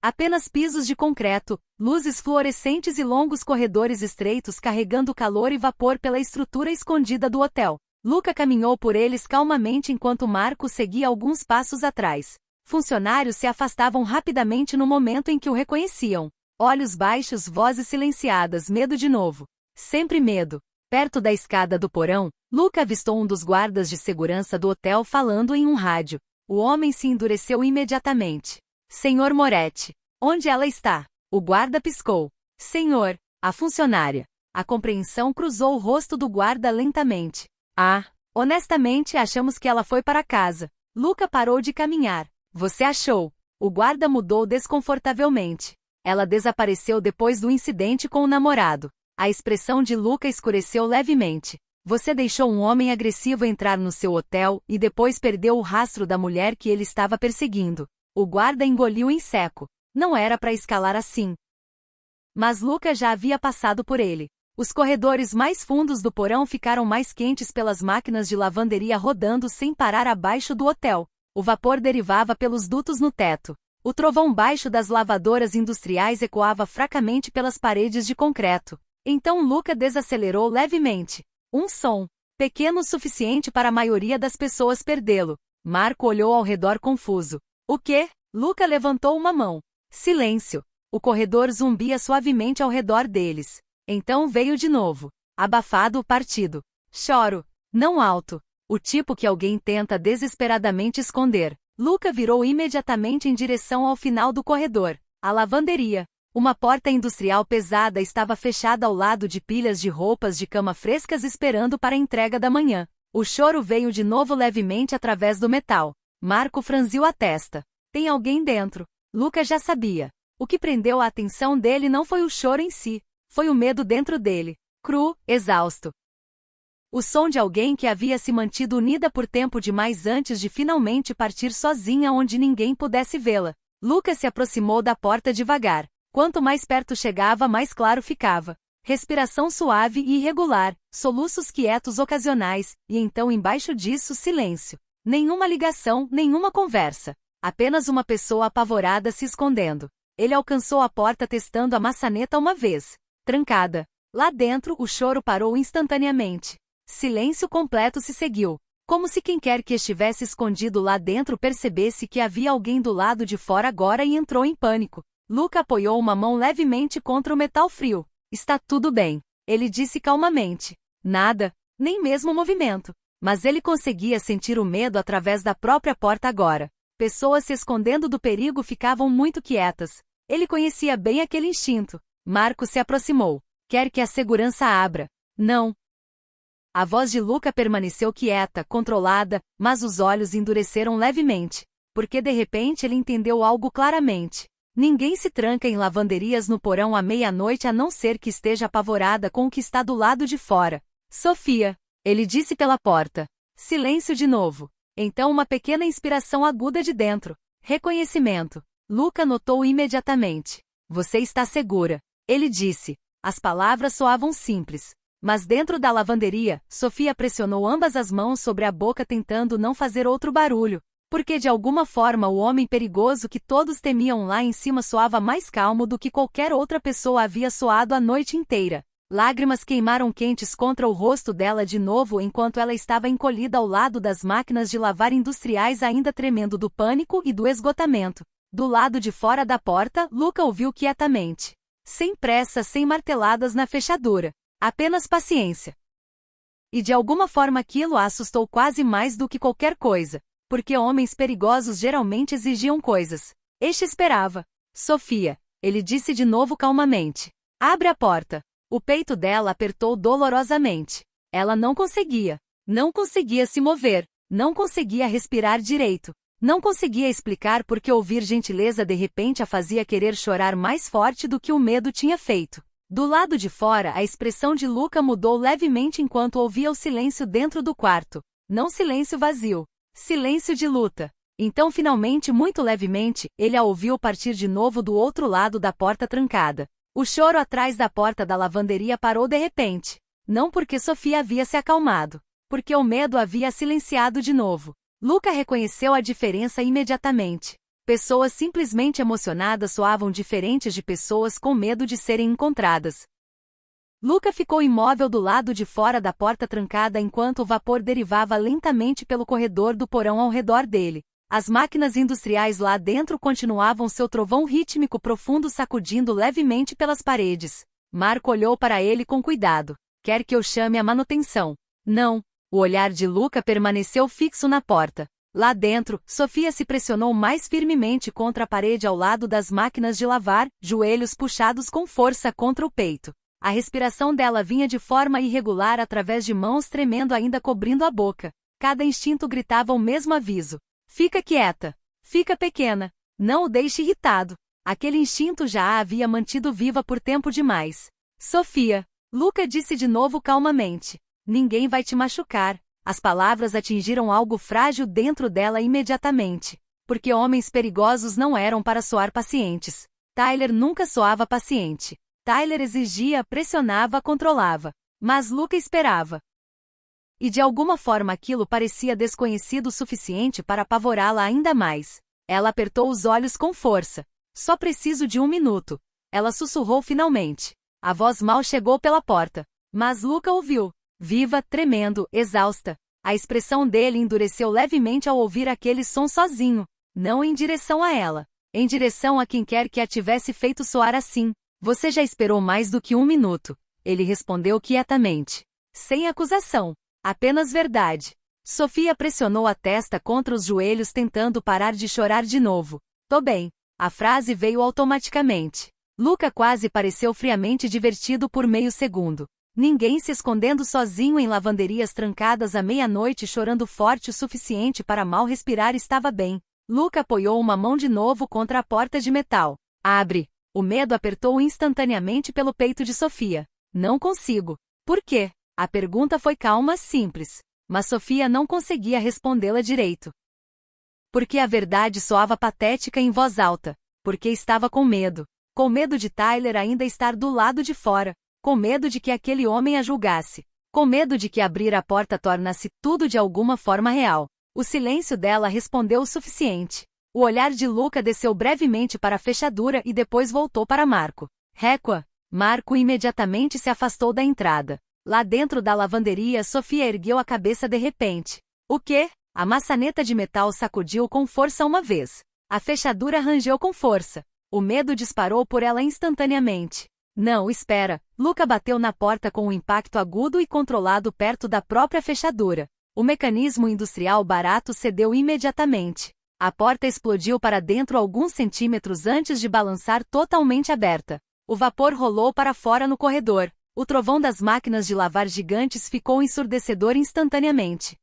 Apenas pisos de concreto, luzes fluorescentes e longos corredores estreitos carregando calor e vapor pela estrutura escondida do hotel. Luca caminhou por eles calmamente enquanto Marco seguia alguns passos atrás. Funcionários se afastavam rapidamente no momento em que o reconheciam. Olhos baixos, vozes silenciadas, medo de novo. Sempre medo. Perto da escada do porão, Luca avistou um dos guardas de segurança do hotel falando em um rádio. O homem se endureceu imediatamente. Senhor Moretti. Onde ela está? O guarda piscou. Senhor, a funcionária. A compreensão cruzou o rosto do guarda lentamente. Ah, honestamente achamos que ela foi para casa. Luca parou de caminhar. Você achou? O guarda mudou desconfortavelmente. Ela desapareceu depois do incidente com o namorado. A expressão de Luca escureceu levemente. Você deixou um homem agressivo entrar no seu hotel e depois perdeu o rastro da mulher que ele estava perseguindo. O guarda engoliu em seco. Não era para escalar assim. Mas Luca já havia passado por ele. Os corredores mais fundos do porão ficaram mais quentes pelas máquinas de lavanderia rodando sem parar abaixo do hotel. O vapor derivava pelos dutos no teto. O trovão baixo das lavadoras industriais ecoava fracamente pelas paredes de concreto. Então Luca desacelerou levemente. Um som, pequeno o suficiente para a maioria das pessoas perdê-lo. Marco olhou ao redor confuso. O quê? Luca levantou uma mão. Silêncio. O corredor zumbia suavemente ao redor deles. Então veio de novo. Abafado o partido. Choro. Não alto. O tipo que alguém tenta desesperadamente esconder. Luca virou imediatamente em direção ao final do corredor. A lavanderia. Uma porta industrial pesada estava fechada ao lado de pilhas de roupas de cama frescas esperando para a entrega da manhã. O choro veio de novo levemente através do metal. Marco franziu a testa. Tem alguém dentro. Luca já sabia. O que prendeu a atenção dele não foi o choro em si, foi o medo dentro dele, cru, exausto. O som de alguém que havia se mantido unida por tempo demais antes de finalmente partir sozinha onde ninguém pudesse vê-la. Luca se aproximou da porta devagar. Quanto mais perto chegava, mais claro ficava. Respiração suave e irregular, soluços quietos ocasionais, e então embaixo disso silêncio. Nenhuma ligação, nenhuma conversa. Apenas uma pessoa apavorada se escondendo. Ele alcançou a porta testando a maçaneta uma vez. Trancada. Lá dentro, o choro parou instantaneamente. Silêncio completo se seguiu. Como se quem quer que estivesse escondido lá dentro percebesse que havia alguém do lado de fora agora e entrou em pânico. Luca apoiou uma mão levemente contra o metal frio. Está tudo bem, ele disse calmamente. Nada, nem mesmo movimento. Mas ele conseguia sentir o medo através da própria porta agora. Pessoas se escondendo do perigo ficavam muito quietas. Ele conhecia bem aquele instinto. Marco se aproximou. Quer que a segurança abra? Não. A voz de Luca permaneceu quieta, controlada, mas os olhos endureceram levemente. Porque de repente ele entendeu algo claramente. Ninguém se tranca em lavanderias no porão à meia-noite a não ser que esteja apavorada com o que está do lado de fora. Sofia, ele disse pela porta. Silêncio de novo. Então uma pequena inspiração aguda de dentro. Reconhecimento. Luca notou imediatamente. Você está segura. Ele disse. As palavras soavam simples. Mas dentro da lavanderia, Sofia pressionou ambas as mãos sobre a boca tentando não fazer outro barulho. Porque de alguma forma o homem perigoso que todos temiam lá em cima soava mais calmo do que qualquer outra pessoa havia soado a noite inteira. Lágrimas queimaram quentes contra o rosto dela de novo enquanto ela estava encolhida ao lado das máquinas de lavar industriais ainda tremendo do pânico e do esgotamento. Do lado de fora da porta, Luca ouviu quietamente. Sem pressa, sem marteladas na fechadura. Apenas paciência. E de alguma forma aquilo a assustou quase mais do que qualquer coisa. Porque homens perigosos geralmente exigiam coisas. Este esperava. Sofia, ele disse de novo calmamente. Abre a porta. O peito dela apertou dolorosamente. Ela não conseguia. Não conseguia se mover. Não conseguia respirar direito. Não conseguia explicar por que ouvir gentileza de repente a fazia querer chorar mais forte do que o medo tinha feito. Do lado de fora, a expressão de Luca mudou levemente enquanto ouvia o silêncio dentro do quarto. Não silêncio vazio. Silêncio de luta. Então finalmente, muito levemente, ele a ouviu partir de novo do outro lado da porta trancada. O choro atrás da porta da lavanderia parou de repente. Não porque Sofia havia se acalmado. Porque o medo havia silenciado de novo. Luca reconheceu a diferença imediatamente. Pessoas simplesmente emocionadas soavam diferentes de pessoas com medo de serem encontradas. Luca ficou imóvel do lado de fora da porta trancada enquanto o vapor derivava lentamente pelo corredor do porão ao redor dele. As máquinas industriais lá dentro continuavam seu trovão rítmico profundo sacudindo levemente pelas paredes. Marco olhou para ele com cuidado. Quer que eu chame a manutenção? Não. O olhar de Luca permaneceu fixo na porta. Lá dentro, Sofia se pressionou mais firmemente contra a parede ao lado das máquinas de lavar, joelhos puxados com força contra o peito. A respiração dela vinha de forma irregular através de mãos tremendo ainda cobrindo a boca. Cada instinto gritava o mesmo aviso. Fica quieta. Fica pequena. Não o deixe irritado. Aquele instinto já a havia mantido viva por tempo demais. Sofia. Luca disse de novo calmamente. Ninguém vai te machucar. As palavras atingiram algo frágil dentro dela imediatamente. Porque homens perigosos não eram para soar pacientes. Tyler nunca soava paciente. Tyler exigia, pressionava, controlava. Mas Luca esperava. E de alguma forma aquilo parecia desconhecido o suficiente para apavorá-la ainda mais. Ela apertou os olhos com força. Só preciso de 1 minuto. Ela sussurrou finalmente. A voz mal chegou pela porta. Mas Luca ouviu. Viva, tremendo, exausta. A expressão dele endureceu levemente ao ouvir aquele som sozinho. Não em direção a ela. Em direção a quem quer que a tivesse feito soar assim. Você já esperou mais do que 1 minuto. Ele respondeu quietamente. Sem acusação. Apenas verdade. Sofia pressionou a testa contra os joelhos tentando parar de chorar de novo. Tô bem. A frase veio automaticamente. Luca quase pareceu friamente divertido por meio segundo. Ninguém se escondendo sozinho em lavanderias trancadas à meia-noite chorando forte o suficiente para mal respirar estava bem. Luca apoiou uma mão de novo contra a porta de metal. Abre. O medo apertou instantaneamente pelo peito de Sofia. Não consigo. Por quê? A pergunta foi calma, simples. Mas Sofia não conseguia respondê-la direito. Porque a verdade soava patética em voz alta. Porque estava com medo. Com medo de Tyler ainda estar do lado de fora. Com medo de que aquele homem a julgasse. Com medo de que abrir a porta tornasse tudo de alguma forma real. O silêncio dela respondeu o suficiente. O olhar de Luca desceu brevemente para a fechadura e depois voltou para Marco. Réqua. Marco imediatamente se afastou da entrada. Lá dentro da lavanderia, Sofia ergueu a cabeça de repente. O quê? A maçaneta de metal sacudiu com força uma vez. A fechadura rangeu com força. O medo disparou por ela instantaneamente. Não, espera. Luca bateu na porta com um impacto agudo e controlado perto da própria fechadura. O mecanismo industrial barato cedeu imediatamente. A porta explodiu para dentro alguns centímetros antes de balançar totalmente aberta. O vapor rolou para fora no corredor. O trovão das máquinas de lavar gigantes ficou ensurdecedor instantaneamente.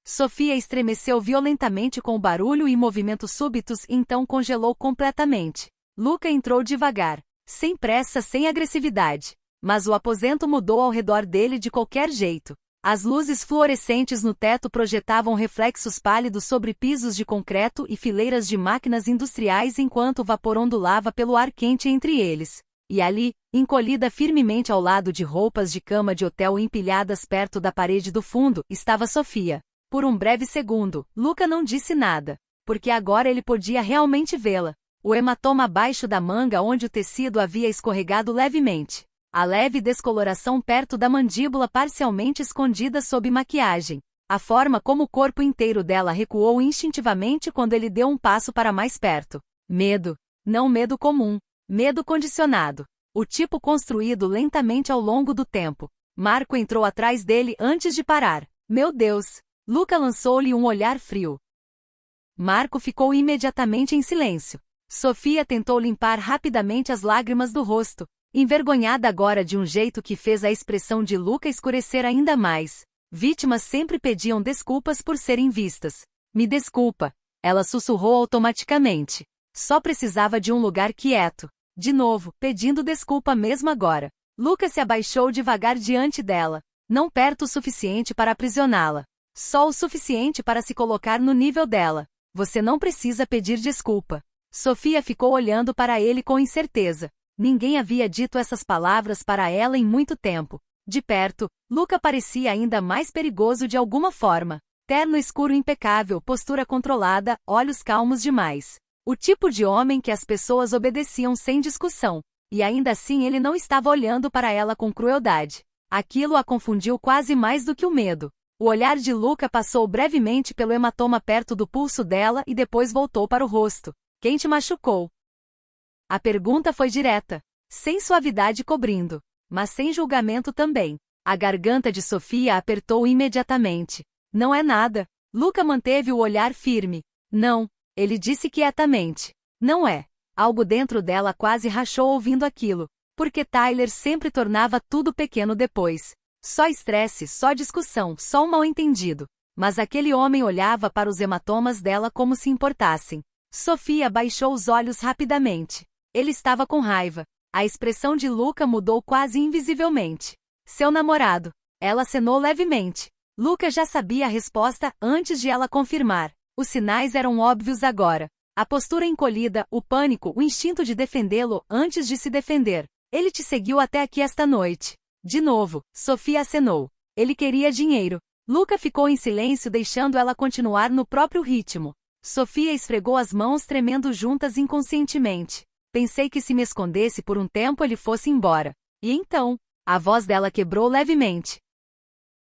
Sofia estremeceu violentamente com o barulho e movimentos súbitos e então congelou completamente. Luca entrou devagar, sem pressa, sem agressividade. Mas o aposento mudou ao redor dele de qualquer jeito. As luzes fluorescentes no teto projetavam reflexos pálidos sobre pisos de concreto e fileiras de máquinas industriais enquanto o vapor ondulava pelo ar quente entre eles. E ali, encolhida firmemente ao lado de roupas de cama de hotel empilhadas perto da parede do fundo, estava Sofia. Por um breve segundo, Luca não disse nada, porque agora ele podia realmente vê-la. O hematoma abaixo da manga onde o tecido havia escorregado levemente. A leve descoloração perto da mandíbula parcialmente escondida sob maquiagem. A forma como o corpo inteiro dela recuou instintivamente quando ele deu um passo para mais perto. Medo. Não medo comum. Medo condicionado. O tipo construído lentamente ao longo do tempo. Marco entrou atrás dele antes de parar. Meu Deus! Luca lançou-lhe um olhar frio. Marco ficou imediatamente em silêncio. Sofia tentou limpar rapidamente as lágrimas do rosto, envergonhada agora de um jeito que fez a expressão de Luca escurecer ainda mais. Vítimas sempre pediam desculpas por serem vistas. Me desculpa. Ela sussurrou automaticamente. Só precisava de um lugar quieto. De novo, pedindo desculpa mesmo agora. Luca se abaixou devagar diante dela. Não perto o suficiente para aprisioná-la. Só o suficiente para se colocar no nível dela. Você não precisa pedir desculpa. Sofia ficou olhando para ele com incerteza. Ninguém havia dito essas palavras para ela em muito tempo. De perto, Luca parecia ainda mais perigoso de alguma forma. Terno escuro impecável, postura controlada, olhos calmos demais. O tipo de homem que as pessoas obedeciam sem discussão. E ainda assim ele não estava olhando para ela com crueldade. Aquilo a confundiu quase mais do que o medo. O olhar de Luca passou brevemente pelo hematoma perto do pulso dela e depois voltou para o rosto. Quem te machucou? A pergunta foi direta, sem suavidade cobrindo, mas sem julgamento também. A garganta de Sofia apertou imediatamente. Não é nada. Luca manteve o olhar firme. Não, ele disse quietamente. Não é. Algo dentro dela quase rachou ouvindo aquilo, porque Tyler sempre tornava tudo pequeno depois. Só estresse, só discussão, só um mal-entendido. Mas aquele homem olhava para os hematomas dela como se importassem. Sofia baixou os olhos rapidamente. Ele estava com raiva. A expressão de Luca mudou quase invisivelmente. Seu namorado. Ela acenou levemente. Luca já sabia a resposta antes de ela confirmar. Os sinais eram óbvios agora. A postura encolhida, o pânico, o instinto de defendê-lo antes de se defender. Ele te seguiu até aqui esta noite. De novo, Sofia acenou. Ele queria dinheiro. Luca ficou em silêncio deixando ela continuar no próprio ritmo. Sofia esfregou as mãos tremendo juntas inconscientemente. Pensei que se me escondesse por um tempo ele fosse embora. E então? A voz dela quebrou levemente.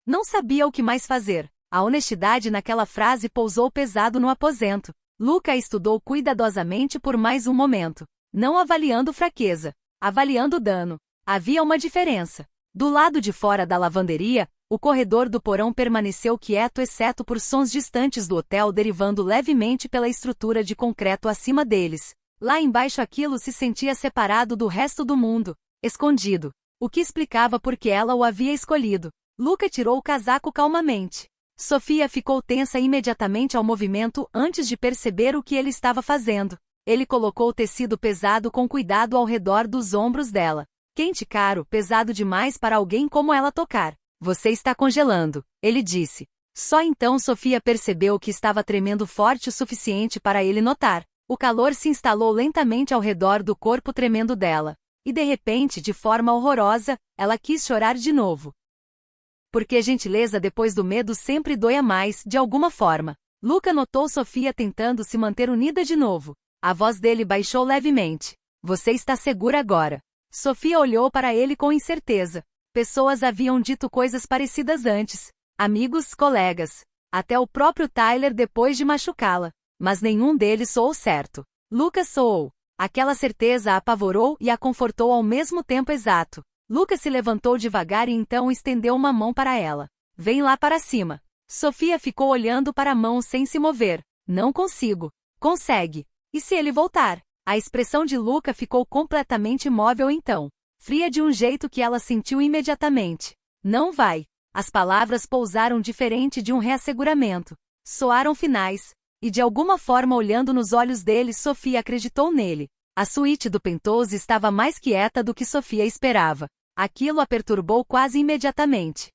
Não sabia o que mais fazer. A honestidade naquela frase pousou pesado no aposento. Luca a estudou cuidadosamente por mais um momento. Não avaliando fraqueza. Avaliando dano. Havia uma diferença. Do lado de fora da lavanderia, o corredor do porão permaneceu quieto exceto por sons distantes do hotel derivando levemente pela estrutura de concreto acima deles. Lá embaixo aquilo se sentia separado do resto do mundo, escondido. O que explicava por que ela o havia escolhido. Luca tirou o casaco calmamente. Sofia ficou tensa imediatamente ao movimento antes de perceber o que ele estava fazendo. Ele colocou o tecido pesado com cuidado ao redor dos ombros dela. Quente, caro, pesado demais para alguém como ela tocar. Você está congelando, ele disse. Só então Sofia percebeu que estava tremendo forte o suficiente para ele notar. O calor se instalou lentamente ao redor do corpo tremendo dela. E de repente, de forma horrorosa, ela quis chorar de novo. Porque gentileza depois do medo sempre dói a mais, de alguma forma. Luca notou Sofia tentando se manter unida de novo. A voz dele baixou levemente. Você está segura agora. Sofia olhou para ele com incerteza. Pessoas haviam dito coisas parecidas antes. Amigos, colegas. Até o próprio Tyler depois de machucá-la. Mas nenhum deles soou certo. Luca soou. Aquela certeza a apavorou e a confortou ao mesmo tempo exato. Luca se levantou devagar e então estendeu uma mão para ela. Vem lá para cima. Sofia ficou olhando para a mão sem se mover. Não consigo. Consegue. E se ele voltar? A expressão de Luca ficou completamente imóvel então. Fria de um jeito que ela sentiu imediatamente. Não vai. As palavras pousaram diferente de um reasseguramento. Soaram finais. E de alguma forma olhando nos olhos dele Sofia acreditou nele. A suíte do Penthouse estava mais quieta do que Sofia esperava. Aquilo a perturbou quase imediatamente.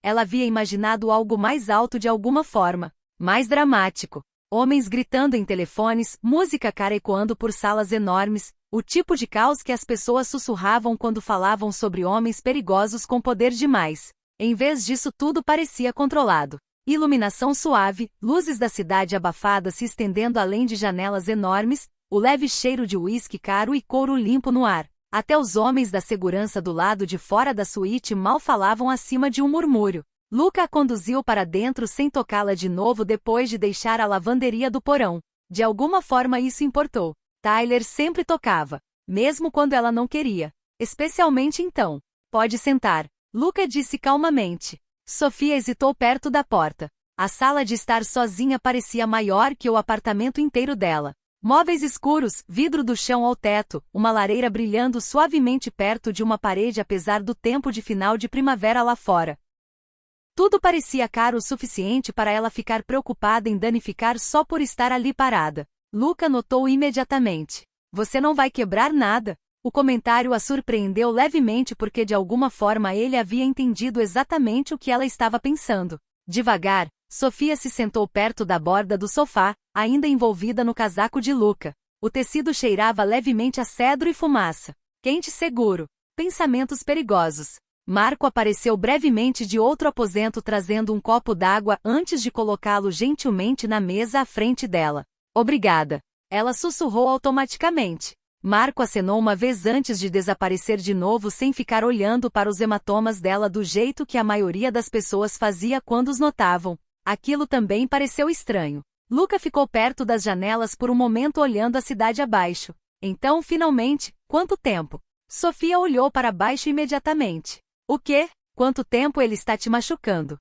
Ela havia imaginado algo mais alto de alguma forma. Mais dramático. Homens gritando em telefones, música cara ecoando por salas enormes, o tipo de caos que as pessoas sussurravam quando falavam sobre homens perigosos com poder demais. Em vez disso tudo parecia controlado. Iluminação suave, luzes da cidade abafada se estendendo além de janelas enormes, o leve cheiro de uísque caro e couro limpo no ar. Até os homens da segurança do lado de fora da suíte mal falavam acima de um murmúrio. Luca a conduziu para dentro sem tocá-la de novo depois de deixar a lavanderia do porão. De alguma forma isso importou. Tyler sempre tocava, mesmo quando ela não queria. Especialmente então. Pode sentar, Luca disse calmamente. Sofia hesitou perto da porta. A sala de estar sozinha parecia maior que o apartamento inteiro dela. Móveis escuros, vidro do chão ao teto, uma lareira brilhando suavemente perto de uma parede apesar do tempo de final de primavera lá fora. Tudo parecia caro o suficiente para ela ficar preocupada em danificar só por estar ali parada. Luca notou imediatamente. Você não vai quebrar nada? O comentário a surpreendeu levemente porque de alguma forma ele havia entendido exatamente o que ela estava pensando. Devagar, Sofia se sentou perto da borda do sofá, ainda envolvida no casaco de Luca. O tecido cheirava levemente a cedro e fumaça. Quente e seguro. Pensamentos perigosos. Marco apareceu brevemente de outro aposento trazendo um copo d'água antes de colocá-lo gentilmente na mesa à frente dela. Obrigada. Ela sussurrou automaticamente. Marco acenou uma vez antes de desaparecer de novo sem ficar olhando para os hematomas dela do jeito que a maioria das pessoas fazia quando os notavam. Aquilo também pareceu estranho. Luca ficou perto das janelas por um momento olhando a cidade abaixo. Então, finalmente, quanto tempo? Sofia olhou para baixo imediatamente. O quê? Quanto tempo ele está te machucando?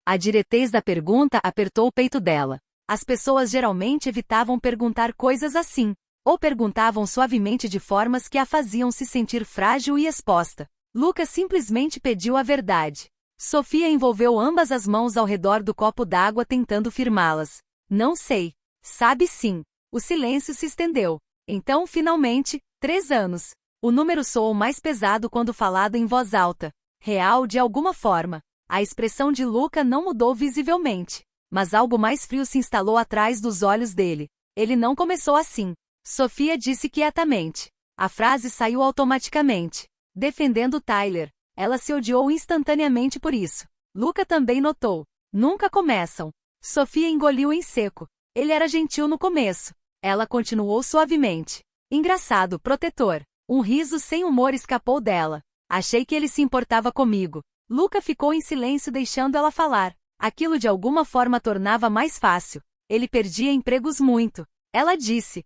A diretez da pergunta apertou o peito dela. As pessoas geralmente evitavam perguntar coisas assim. Ou perguntavam suavemente de formas que a faziam se sentir frágil e exposta. Luca simplesmente pediu a verdade. Sofia envolveu ambas as mãos ao redor do copo d'água tentando firmá-las. Não sei. Sabe sim. O silêncio se estendeu. Então, finalmente, 3 anos. O número soou mais pesado quando falado em voz alta. Real de alguma forma. A expressão de Luca não mudou visivelmente. Mas algo mais frio se instalou atrás dos olhos dele. Ele não começou assim. Sofia disse quietamente. A frase saiu automaticamente. Defendendo Tyler. Ela se odiou instantaneamente por isso. Luca também notou. Nunca começam. Sofia engoliu em seco. Ele era gentil no começo. Ela continuou suavemente. Engraçado, protetor. Um riso sem humor escapou dela. Achei que ele se importava comigo. Luca ficou em silêncio deixando ela falar. Aquilo de alguma forma tornava mais fácil. Ele perdia empregos muito. Ela disse.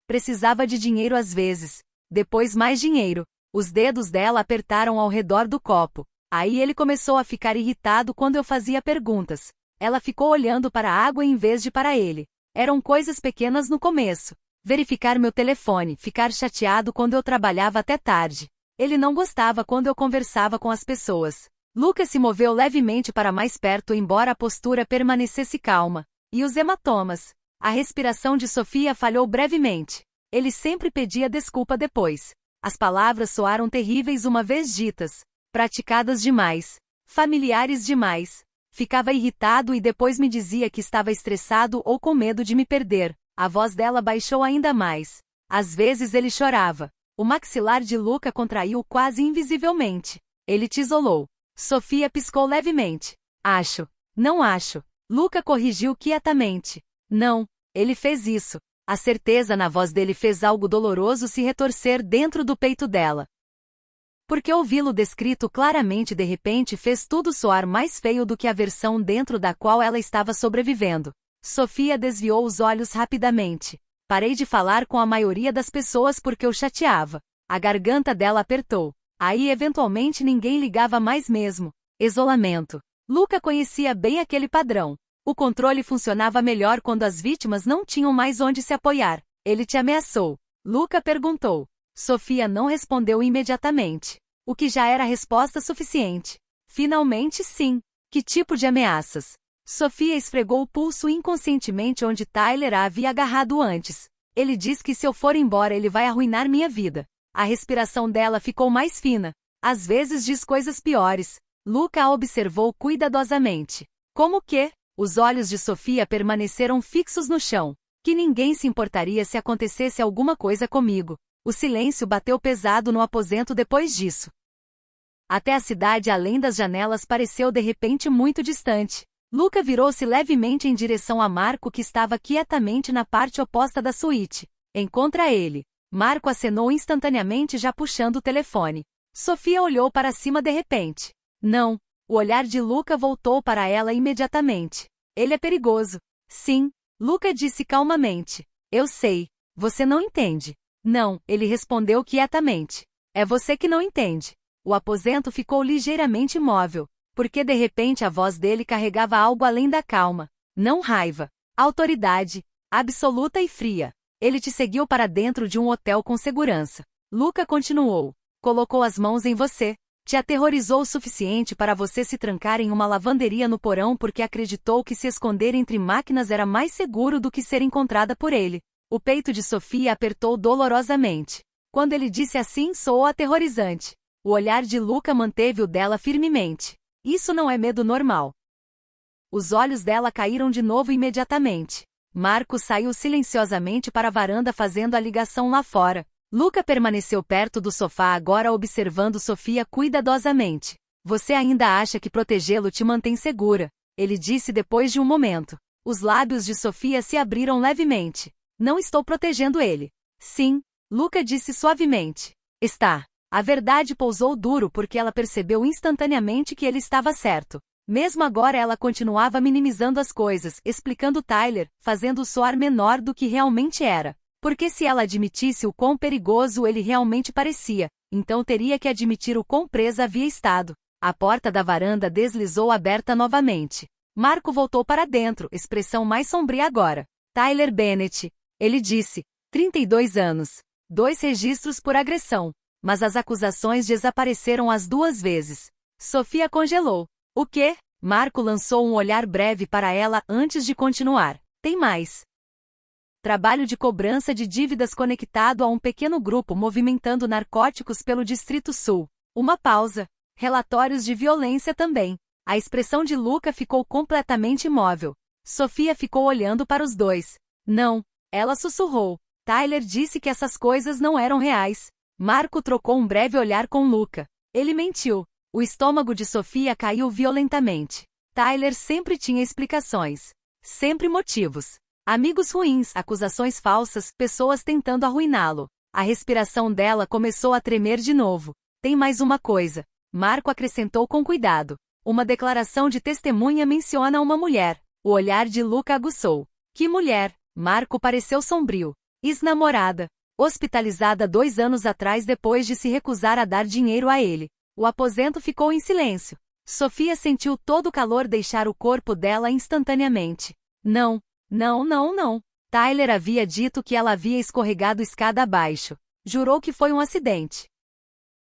Precisava de dinheiro às vezes. Depois mais dinheiro. Os dedos dela apertaram ao redor do copo. Aí ele começou a ficar irritado quando eu fazia perguntas. Ela ficou olhando para a água em vez de para ele. Eram coisas pequenas no começo. verificar meu telefone, ficar chateado quando eu trabalhava até tarde. Ele não gostava quando eu conversava com as pessoas. Luca se moveu levemente para mais perto, embora a postura permanecesse calma. E os hematomas? A respiração de Sofia falhou brevemente. Ele sempre pedia desculpa depois. As palavras soaram terríveis uma vez ditas. Praticadas demais. Familiares demais. Ficava irritado e depois me dizia que estava estressado ou com medo de me perder. A voz dela baixou ainda mais. Às vezes ele chorava. O maxilar de Luca contraiu quase invisivelmente. Ele te isolou. Sofia piscou levemente. Acho. Não acho. Luca corrigiu quietamente. Não, ele fez isso. A certeza na voz dele fez algo doloroso se retorcer dentro do peito dela. Porque ouvi-lo descrito claramente de repente fez tudo soar mais feio do que a versão dentro da qual ela estava sobrevivendo. Sofia desviou os olhos rapidamente. Parei de falar com a maioria das pessoas porque o chateava. A garganta dela apertou. Aí eventualmente ninguém ligava mais mesmo. Isolamento. Luca conhecia bem aquele padrão. O controle funcionava melhor quando as vítimas não tinham mais onde se apoiar. Ele te ameaçou? Luca perguntou. Sofia não respondeu imediatamente. O que já era resposta suficiente. Finalmente sim. Que tipo de ameaças? Sofia esfregou o pulso inconscientemente onde Tyler a havia agarrado antes. Ele diz que se eu for embora ele vai arruinar minha vida. A respiração dela ficou mais fina. Às vezes diz coisas piores. Luca a observou cuidadosamente. Como que? Os olhos de Sofia permaneceram fixos no chão. Que ninguém se importaria se acontecesse alguma coisa comigo. O silêncio bateu pesado no aposento depois disso. Até a cidade além das janelas pareceu de repente muito distante. Luca virou-se levemente em direção a Marco que estava quietamente na parte oposta da suíte. Encontra ele. Marco acenou instantaneamente já puxando o telefone. Sofia olhou para cima de repente. Não. O olhar de Luca voltou para ela imediatamente. Ele é perigoso. Sim. Luca disse calmamente. Eu sei. Você não entende. Não, ele respondeu quietamente. É você que não entende. O aposento ficou ligeiramente imóvel, porque de repente a voz dele carregava algo além da calma. Não raiva. Autoridade. Absoluta e fria. Ele te seguiu para dentro de um hotel com segurança. Luca continuou. Colocou as mãos em você. Te aterrorizou o suficiente para você se trancar em uma lavanderia no porão porque acreditou que se esconder entre máquinas era mais seguro do que ser encontrada por ele. O peito de Sofia apertou dolorosamente. Quando ele disse assim, soou aterrorizante. O olhar de Luca manteve o dela firmemente. Isso não é medo normal. Os olhos dela caíram de novo imediatamente. Marco saiu silenciosamente para a varanda fazendo a ligação lá fora. Luca permaneceu perto do sofá agora observando Sofia cuidadosamente. Você ainda acha que protegê-lo te mantém segura? Ele disse depois de um momento. Os lábios de Sofia se abriram levemente. Não estou protegendo ele. Sim, Luca disse suavemente. Está. A verdade pousou duro porque ela percebeu instantaneamente que ele estava certo. Mesmo agora ela continuava minimizando as coisas, explicando Tyler, fazendo-o soar menor do que realmente era. Porque se ela admitisse o quão perigoso ele realmente parecia, então teria que admitir o quão presa havia estado. A porta da varanda deslizou aberta novamente. Marco voltou para dentro, expressão mais sombria agora. Tyler Bennett. Ele disse. 32 anos. 2 registros por agressão. Mas as acusações desapareceram as 2 vezes. Sofia congelou. O quê? Marco lançou um olhar breve para ela antes de continuar. Tem mais. Trabalho de cobrança de dívidas conectado a um pequeno grupo movimentando narcóticos pelo Distrito Sul. Uma pausa. Relatórios de violência também. A expressão de Luca ficou completamente imóvel. Sofia ficou olhando para os dois. Não. Ela sussurrou. Tyler disse que essas coisas não eram reais. Marco trocou um breve olhar com Luca. Ele mentiu. O estômago de Sofia caiu violentamente. Tyler sempre tinha explicações. Sempre motivos. Amigos ruins, acusações falsas, pessoas tentando arruiná-lo. A respiração dela começou a tremer de novo. Tem mais uma coisa. Marco acrescentou com cuidado. Uma declaração de testemunha menciona uma mulher. O olhar de Luca aguçou. Que mulher? Marco pareceu sombrio. Ex-namorada. Hospitalizada 2 anos atrás depois de se recusar a dar dinheiro a ele. O aposento ficou em silêncio. Sofia sentiu todo o calor deixar o corpo dela instantaneamente. Não, não, não, não. Tyler havia dito que ela havia escorregado escada abaixo. Jurou que foi um acidente.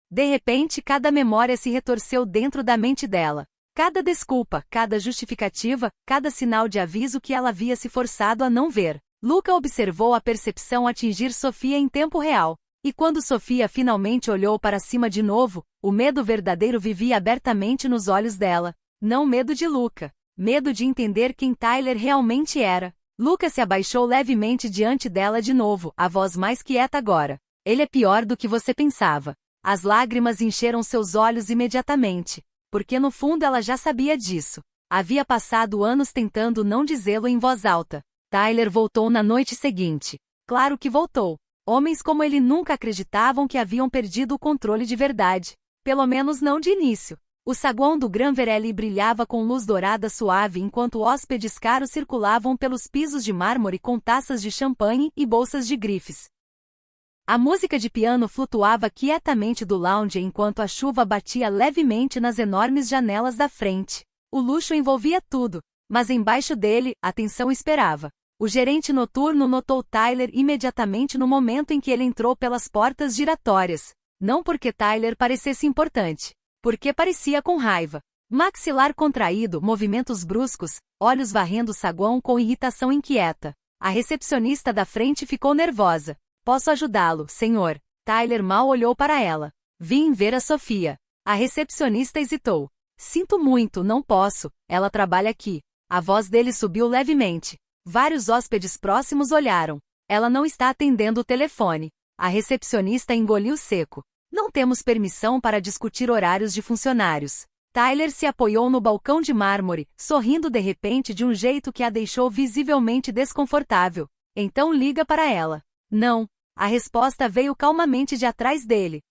De repente, cada memória se retorceu dentro da mente dela. Cada desculpa, cada justificativa, cada sinal de aviso que ela havia se forçado a não ver. Luca observou a percepção atingir Sofia em tempo real. E quando Sofia finalmente olhou para cima de novo, o medo verdadeiro vivia abertamente nos olhos dela. Não medo de Luca. Medo de entender quem Tyler realmente era. Luca se abaixou levemente diante dela de novo, a voz mais quieta agora. Ele é pior do que você pensava. As lágrimas encheram seus olhos imediatamente. Porque no fundo ela já sabia disso. Havia passado anos tentando não dizê-lo em voz alta. Tyler voltou na noite seguinte. Claro que voltou. Homens como ele nunca acreditavam que haviam perdido o controle de verdade. Pelo menos não de início. O saguão do Granverelli brilhava com luz dourada suave enquanto hóspedes caros circulavam pelos pisos de mármore com taças de champanhe e bolsas de grifes. A música de piano flutuava quietamente do lounge enquanto a chuva batia levemente nas enormes janelas da frente. O luxo envolvia tudo, mas embaixo dele, a tensão esperava. O gerente noturno notou Tyler imediatamente no momento em que ele entrou pelas portas giratórias. Não porque Tyler parecesse importante. Porque parecia com raiva. Maxilar contraído, movimentos bruscos, olhos varrendo o saguão com irritação inquieta. A recepcionista da frente ficou nervosa. Posso ajudá-lo, senhor? Tyler mal olhou para ela. Vim ver a Sofia. A recepcionista hesitou. Sinto muito, não posso. Ela trabalha aqui. A voz dele subiu levemente. Vários hóspedes próximos olharam. Ela não está atendendo o telefone. A recepcionista engoliu seco. Não temos permissão para discutir horários de funcionários. Tyler se apoiou no balcão de mármore, sorrindo de repente de um jeito que a deixou visivelmente desconfortável. Então liga para ela. Não. A resposta veio calmamente de atrás dele.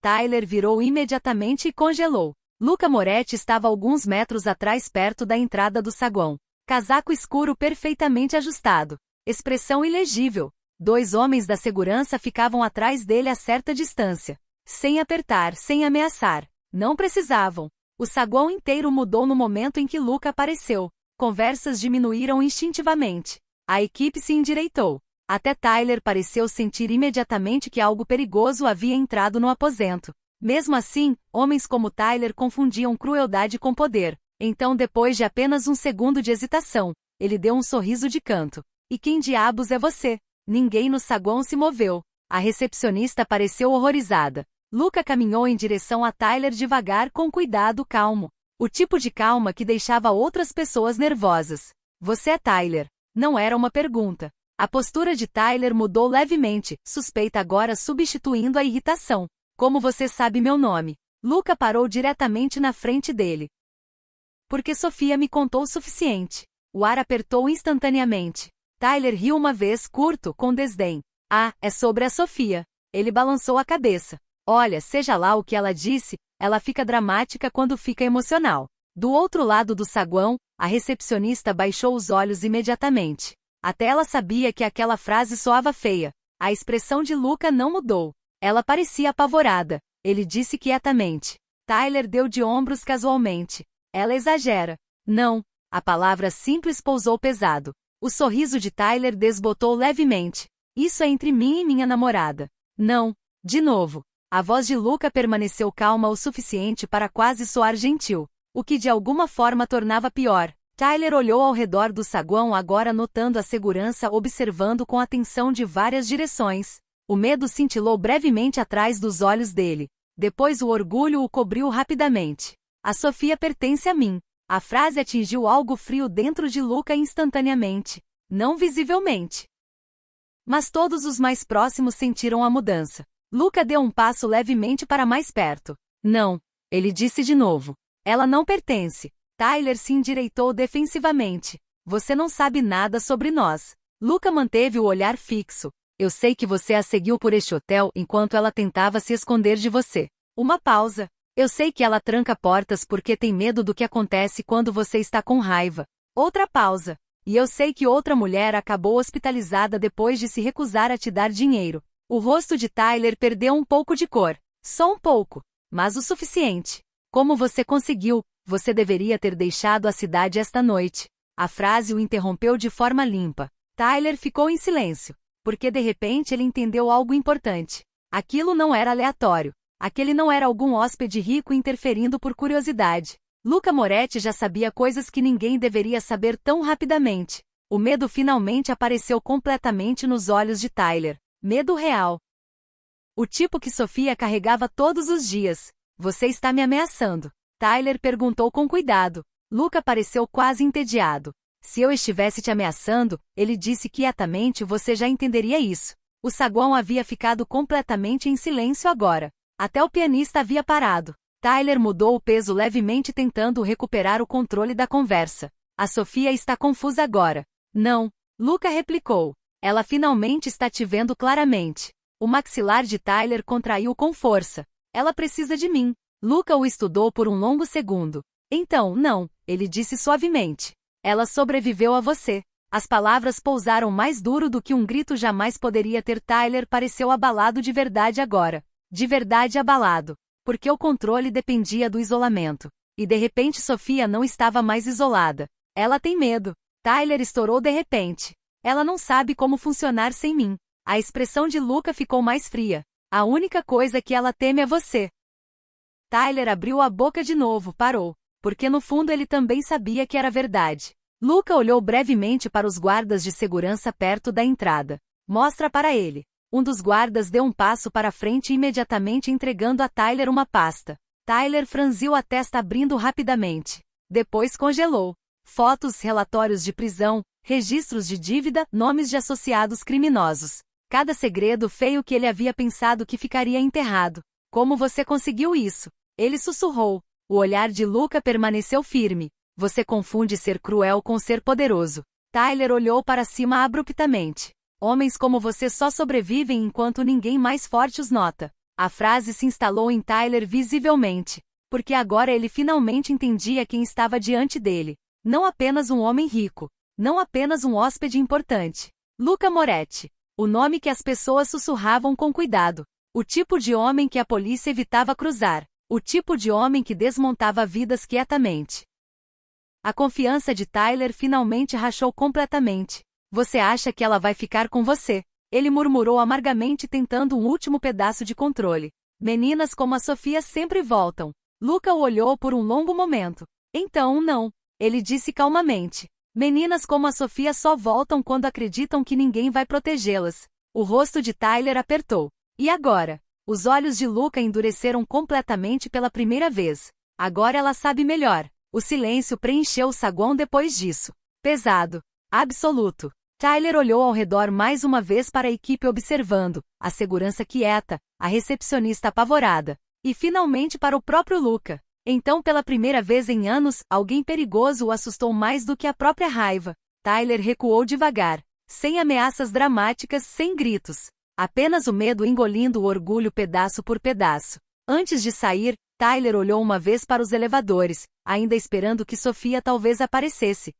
Tyler virou imediatamente e congelou. Luca Moretti estava alguns metros atrás perto da entrada do saguão. Casaco escuro perfeitamente ajustado. Expressão ilegível. 2 homens da segurança ficavam atrás dele a certa distância. Sem apertar, sem ameaçar. Não precisavam. O saguão inteiro mudou no momento em que Luca apareceu. Conversas diminuíram instintivamente. A equipe se endireitou. Até Tyler pareceu sentir imediatamente que algo perigoso havia entrado no aposento. Mesmo assim, homens como Tyler confundiam crueldade com poder. Então, depois de apenas um segundo de hesitação, ele deu um sorriso de canto. E quem diabos é você? Ninguém no saguão se moveu. A recepcionista pareceu horrorizada. Luca caminhou em direção a Tyler devagar com cuidado calmo. O tipo de calma que deixava outras pessoas nervosas. Você é Tyler? Não era uma pergunta. A postura de Tyler mudou levemente, suspeita agora substituindo a irritação. Como você sabe meu nome? Luca parou diretamente na frente dele. Porque Sofia me contou o suficiente. O ar apertou instantaneamente. Tyler riu uma vez curto, com desdém. Ah, é sobre a Sofia. Ele balançou a cabeça. Olha, seja lá o que ela disse, ela fica dramática quando fica emocional. Do outro lado do saguão, a recepcionista baixou os olhos imediatamente. Até ela sabia que aquela frase soava feia. A expressão de Luca não mudou. Ela parecia apavorada. Ele disse quietamente. Tyler deu de ombros casualmente. Ela exagera. Não. A palavra simples pousou pesado. O sorriso de Tyler desbotou levemente. Isso é entre mim e minha namorada. Não. De novo. A voz de Luca permaneceu calma o suficiente para quase soar gentil. O que de alguma forma tornava pior. Tyler olhou ao redor do saguão agora notando a segurança observando com atenção de várias direções. O medo cintilou brevemente atrás dos olhos dele. Depois o orgulho o cobriu rapidamente. A Sofia pertence a mim. A frase atingiu algo frio dentro de Luca instantaneamente. Não visivelmente. Mas todos os mais próximos sentiram a mudança. Luca deu um passo levemente para mais perto. Não. Ele disse de novo. Ela não pertence. Tyler se endireitou defensivamente. Você não sabe nada sobre nós. Luca manteve o olhar fixo. Eu sei que você a seguiu por este hotel enquanto ela tentava se esconder de você. Uma pausa. Eu sei que ela tranca portas porque tem medo do que acontece quando você está com raiva. Outra pausa. E eu sei que outra mulher acabou hospitalizada depois de se recusar a te dar dinheiro. O rosto de Tyler perdeu um pouco de cor. Só um pouco. Mas o suficiente. Como você conseguiu? Você deveria ter deixado a cidade esta noite. A frase o interrompeu de forma limpa. Tyler ficou em silêncio, porque de repente ele entendeu algo importante. Aquilo não era aleatório. Aquele não era algum hóspede rico interferindo por curiosidade. Luca Moretti já sabia coisas que ninguém deveria saber tão rapidamente. O medo finalmente apareceu completamente nos olhos de Tyler. Medo real. O tipo que Sofia carregava todos os dias. Você está me ameaçando? Tyler perguntou com cuidado. Luca pareceu quase entediado. Se eu estivesse te ameaçando, ele disse quietamente, você já entenderia isso. O saguão havia ficado completamente em silêncio agora. Até o pianista havia parado. Tyler mudou o peso levemente tentando recuperar o controle da conversa. A Sofia está confusa agora. Não, Luca replicou. Ela finalmente está te vendo claramente. O maxilar de Tyler contraiu com força. Ela precisa de mim. Luca o estudou por um longo segundo. Então, não, ele disse suavemente. Ela sobreviveu a você. As palavras pousaram mais duro do que um grito jamais poderia ter. Tyler pareceu abalado de verdade agora. De verdade abalado. Porque o controle dependia do isolamento. E de repente Sofia não estava mais isolada. Ela tem medo. Tyler estourou de repente. Ela não sabe como funcionar sem mim. A expressão de Luca ficou mais fria. A única coisa que ela teme é você. Tyler abriu a boca de novo, parou. Porque no fundo ele também sabia que era verdade. Luca olhou brevemente para os guardas de segurança perto da entrada. Mostra para ele. Um dos guardas deu um passo para frente imediatamente entregando a Tyler uma pasta. Tyler franziu a testa abrindo rapidamente. Depois congelou. Fotos, relatórios de prisão, registros de dívida, nomes de associados criminosos. Cada segredo feio que ele havia pensado que ficaria enterrado. Como você conseguiu isso? Ele sussurrou. O olhar de Luca permaneceu firme. Você confunde ser cruel com ser poderoso. Tyler olhou para cima abruptamente. Homens como você só sobrevivem enquanto ninguém mais forte os nota. A frase se instalou em Tyler visivelmente. Porque agora ele finalmente entendia quem estava diante dele. Não apenas um homem rico. Não apenas um hóspede importante. Luca Moretti. O nome que as pessoas sussurravam com cuidado. O tipo de homem que a polícia evitava cruzar. O tipo de homem que desmontava vidas quietamente. A confiança de Tyler finalmente rachou completamente. Você acha que ela vai ficar com você? Ele murmurou amargamente tentando um último pedaço de controle. Meninas como a Sofia sempre voltam. Luca o olhou por um longo momento. Então não. Ele disse calmamente. Meninas como a Sofia só voltam quando acreditam que ninguém vai protegê-las. O rosto de Tyler apertou. E agora? Os olhos de Luca endureceram completamente pela primeira vez. Agora ela sabe melhor. O silêncio preencheu o saguão depois disso. Pesado. Absoluto. Tyler olhou ao redor mais uma vez para a equipe observando, a segurança quieta, a recepcionista apavorada. E finalmente para o próprio Luca. Então pela primeira vez em anos, alguém perigoso o assustou mais do que a própria raiva. Tyler recuou devagar. Sem ameaças dramáticas, sem gritos. Apenas o medo engolindo o orgulho pedaço por pedaço. Antes de sair, Tyler olhou uma vez para os elevadores, ainda esperando que Sofia talvez aparecesse.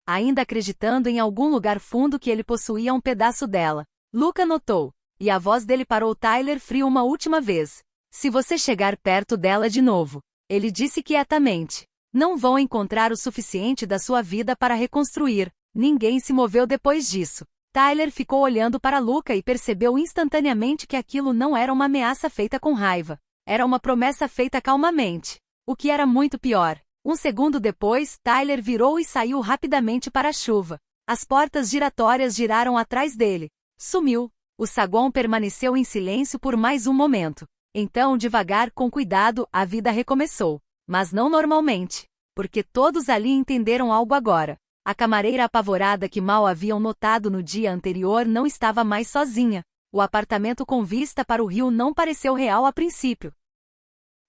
Ainda acreditando em algum lugar fundo que ele possuía um pedaço dela. Luca notou. E a voz dele parou Tyler frio uma última vez. Se você chegar perto dela de novo. Ele disse quietamente. Não vão encontrar o suficiente da sua vida para reconstruir. Ninguém se moveu depois disso. Tyler ficou olhando para Luca e percebeu instantaneamente que aquilo não era uma ameaça feita com raiva. Era uma promessa feita calmamente. O que era muito pior. Um segundo depois, Tyler virou e saiu rapidamente para a chuva. As portas giratórias giraram atrás dele. Sumiu. O saguão permaneceu em silêncio por mais um momento. Então, devagar, com cuidado, a vida recomeçou. Mas não normalmente. Porque todos ali entenderam algo agora. A camareira apavorada que mal haviam notado no dia anterior não estava mais sozinha. O apartamento com vista para o rio não pareceu real a princípio.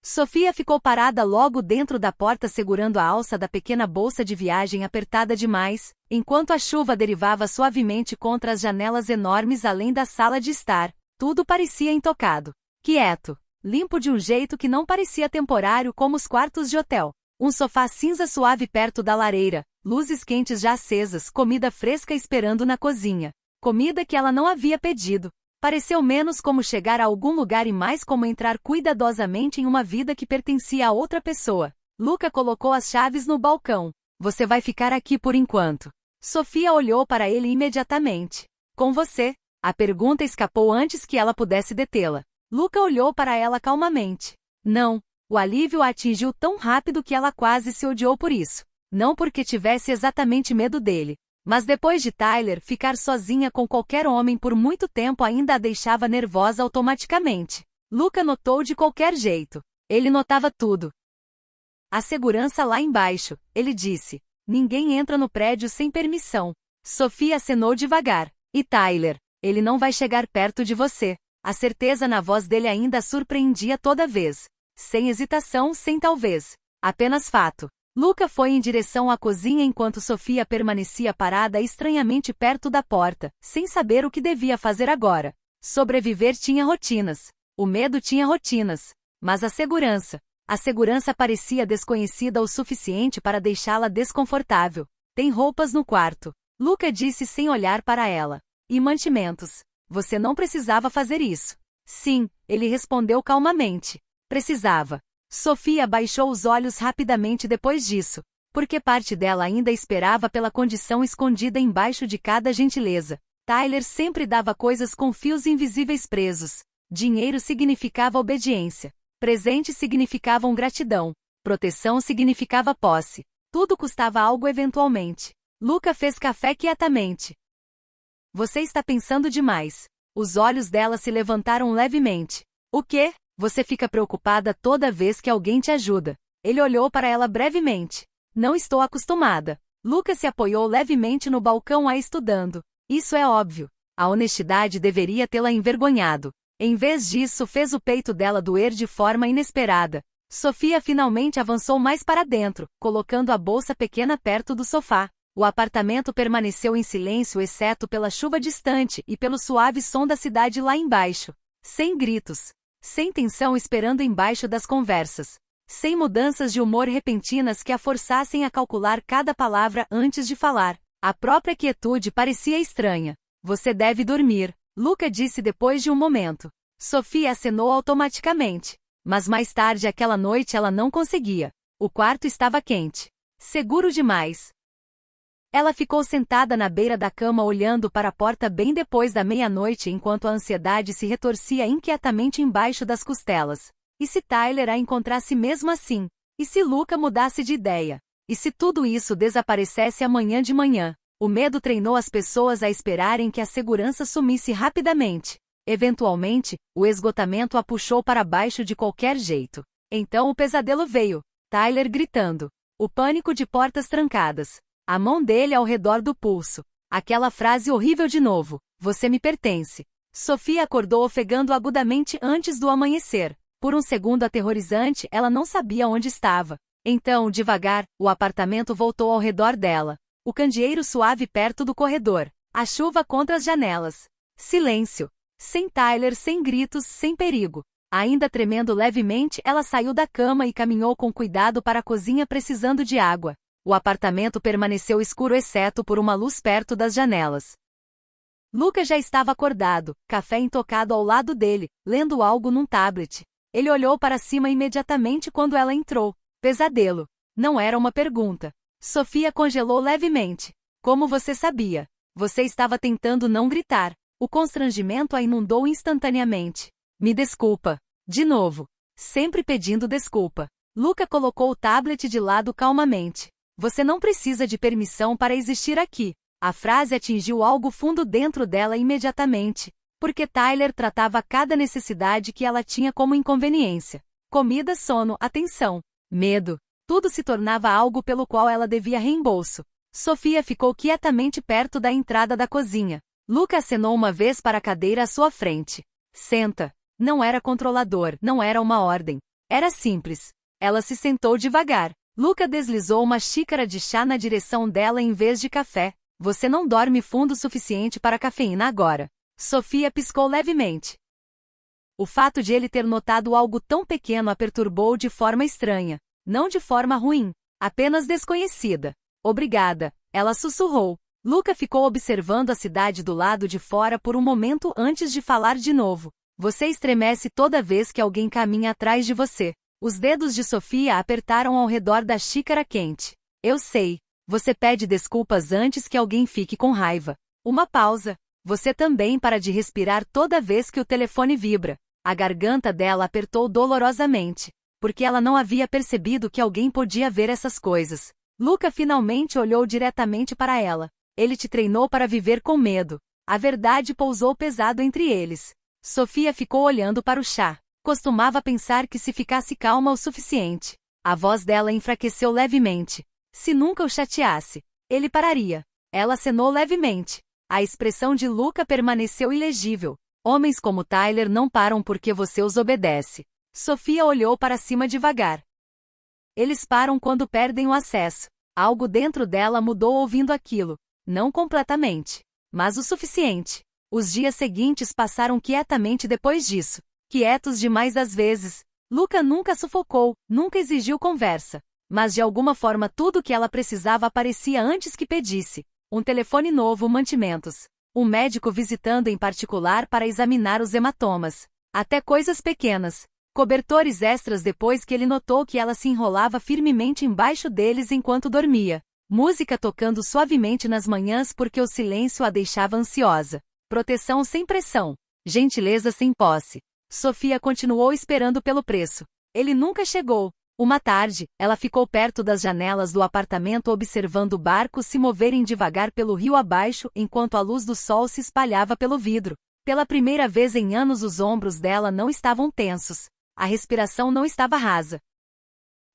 Sofia ficou parada logo dentro da porta segurando a alça da pequena bolsa de viagem apertada demais, enquanto a chuva derivava suavemente contra as janelas enormes além da sala de estar. Tudo parecia intocado. Quieto. Limpo de um jeito que não parecia temporário como os quartos de hotel. Um sofá cinza suave perto da lareira, luzes quentes já acesas, comida fresca esperando na cozinha. Comida que ela não havia pedido. Pareceu menos como chegar a algum lugar e mais como entrar cuidadosamente em uma vida que pertencia a outra pessoa. Luca colocou as chaves no balcão. Você vai ficar aqui por enquanto. Sofia olhou para ele imediatamente. Com você? A pergunta escapou antes que ela pudesse detê-la. Luca olhou para ela calmamente. Não. O alívio a atingiu tão rápido que ela quase se odiou por isso. Não porque tivesse exatamente medo dele. Mas depois de Tyler, ficar sozinha com qualquer homem por muito tempo ainda a deixava nervosa automaticamente. Luca notou de qualquer jeito. Ele notava tudo. A segurança lá embaixo, ele disse. Ninguém entra no prédio sem permissão. Sofia acenou devagar. E Tyler? Ele não vai chegar perto de você. A certeza na voz dele ainda a surpreendia toda vez. Sem hesitação, sem talvez. Apenas fato. Luca foi em direção à cozinha enquanto Sofia permanecia parada estranhamente perto da porta, sem saber o que devia fazer agora. Sobreviver tinha rotinas. O medo tinha rotinas. Mas a segurança parecia desconhecida o suficiente para deixá-la desconfortável. Tem roupas no quarto. Luca disse sem olhar para ela. E mantimentos. Você não precisava fazer isso. Sim, ele respondeu calmamente. Precisava. Sofia baixou os olhos rapidamente depois disso, porque parte dela ainda esperava pela condição escondida embaixo de cada gentileza. Tyler sempre dava coisas com fios invisíveis presos. Dinheiro significava obediência. Presente significavam gratidão. Proteção significava posse. Tudo custava algo eventualmente. Luca fez café quietamente. Você está pensando demais. Os olhos dela se levantaram levemente. O quê? Você fica preocupada toda vez que alguém te ajuda. Ele olhou para ela brevemente. Não estou acostumada. Luca se apoiou levemente no balcão a estudando. Isso é óbvio. A honestidade deveria tê-la envergonhado. Em vez disso, fez o peito dela doer de forma inesperada. Sofia finalmente avançou mais para dentro, colocando a bolsa pequena perto do sofá. O apartamento permaneceu em silêncio exceto pela chuva distante e pelo suave som da cidade lá embaixo. Sem gritos. Sem tensão esperando embaixo das conversas. Sem mudanças de humor repentinas que a forçassem a calcular cada palavra antes de falar. A própria quietude parecia estranha. Você deve dormir, Luca disse depois de um momento. Sofia acenou automaticamente. Mas mais tarde aquela noite ela não conseguia. O quarto estava quente. Seguro demais. Ela ficou sentada na beira da cama olhando para a porta bem depois da meia-noite enquanto a ansiedade se retorcia inquietamente embaixo das costelas. E se Tyler a encontrasse mesmo assim? E se Luca mudasse de ideia? E se tudo isso desaparecesse amanhã de manhã? O medo treinou as pessoas a esperarem que a segurança sumisse rapidamente. Eventualmente, o esgotamento a puxou para baixo de qualquer jeito. Então o pesadelo veio. Tyler gritando. O pânico de portas trancadas. A mão dele ao redor do pulso. Aquela frase horrível de novo. Você me pertence. Sofia acordou ofegando agudamente antes do amanhecer. Por um segundo aterrorizante, ela não sabia onde estava. Então, devagar, o apartamento voltou ao redor dela. O candeeiro suave perto do corredor. A chuva contra as janelas. Silêncio. Sem Tyler, sem gritos, sem perigo. Ainda tremendo levemente, ela saiu da cama e caminhou com cuidado para a cozinha precisando de água. O apartamento permaneceu escuro exceto por uma luz perto das janelas. Luca já estava acordado, café intocado ao lado dele, lendo algo num tablet. Ele olhou para cima imediatamente quando ela entrou. Pesadelo. Não era uma pergunta. Sofia congelou levemente. Como você sabia? Você estava tentando não gritar. O constrangimento a inundou instantaneamente. Me desculpa. De novo. Sempre pedindo desculpa. Luca colocou o tablet de lado calmamente. Você não precisa de permissão para existir aqui. A frase atingiu algo fundo dentro dela imediatamente, porque Tyler tratava cada necessidade que ela tinha como inconveniência. Comida, sono, atenção, medo. Tudo se tornava algo pelo qual ela devia reembolso. Sofia ficou quietamente perto da entrada da cozinha. Luca acenou uma vez para a cadeira à sua frente. Senta. Não era controlador, não era uma ordem. Era simples. Ela se sentou devagar. Luca deslizou uma xícara de chá na direção dela em vez de café. Você não dorme fundo o suficiente para cafeína agora. Sofia piscou levemente. O fato de ele ter notado algo tão pequeno a perturbou de forma estranha. Não de forma ruim, apenas desconhecida. Obrigada, ela sussurrou. Luca ficou observando a cidade do lado de fora por um momento antes de falar de novo. Você estremece toda vez que alguém caminha atrás de você. Os dedos de Sofia apertaram ao redor da xícara quente. Eu sei. Você pede desculpas antes que alguém fique com raiva. Uma pausa. Você também para de respirar toda vez que o telefone vibra. A garganta dela apertou dolorosamente, porque ela não havia percebido que alguém podia ver essas coisas. Luca finalmente olhou diretamente para ela. Ele te treinou para viver com medo. A verdade pousou pesado entre eles. Sofia ficou olhando para o chá. Costumava pensar que se ficasse calma o suficiente. A voz dela enfraqueceu levemente. Se nunca o chateasse, ele pararia. Ela acenou levemente. A expressão de Luca permaneceu ilegível. Homens como Tyler não param porque você os obedece. Sofia olhou para cima devagar. Eles param quando perdem o acesso. Algo dentro dela mudou ouvindo aquilo. Não completamente, mas o suficiente. Os dias seguintes passaram quietamente depois disso. Quietos demais às vezes. Luca nunca sufocou, nunca exigiu conversa. Mas de alguma forma tudo o que ela precisava aparecia antes que pedisse. Um telefone novo, mantimentos. Um médico visitando em particular para examinar os hematomas. Até coisas pequenas. Cobertores extras depois que ele notou que ela se enrolava firmemente embaixo deles enquanto dormia. Música tocando suavemente nas manhãs porque o silêncio a deixava ansiosa. Proteção sem pressão. Gentileza sem posse. Sofia continuou esperando pelo preço. Ele nunca chegou. Uma tarde, ela ficou perto das janelas do apartamento observando barcos se moverem devagar pelo rio abaixo enquanto a luz do sol se espalhava pelo vidro. Pela primeira vez em anos os ombros dela não estavam tensos. A respiração não estava rasa.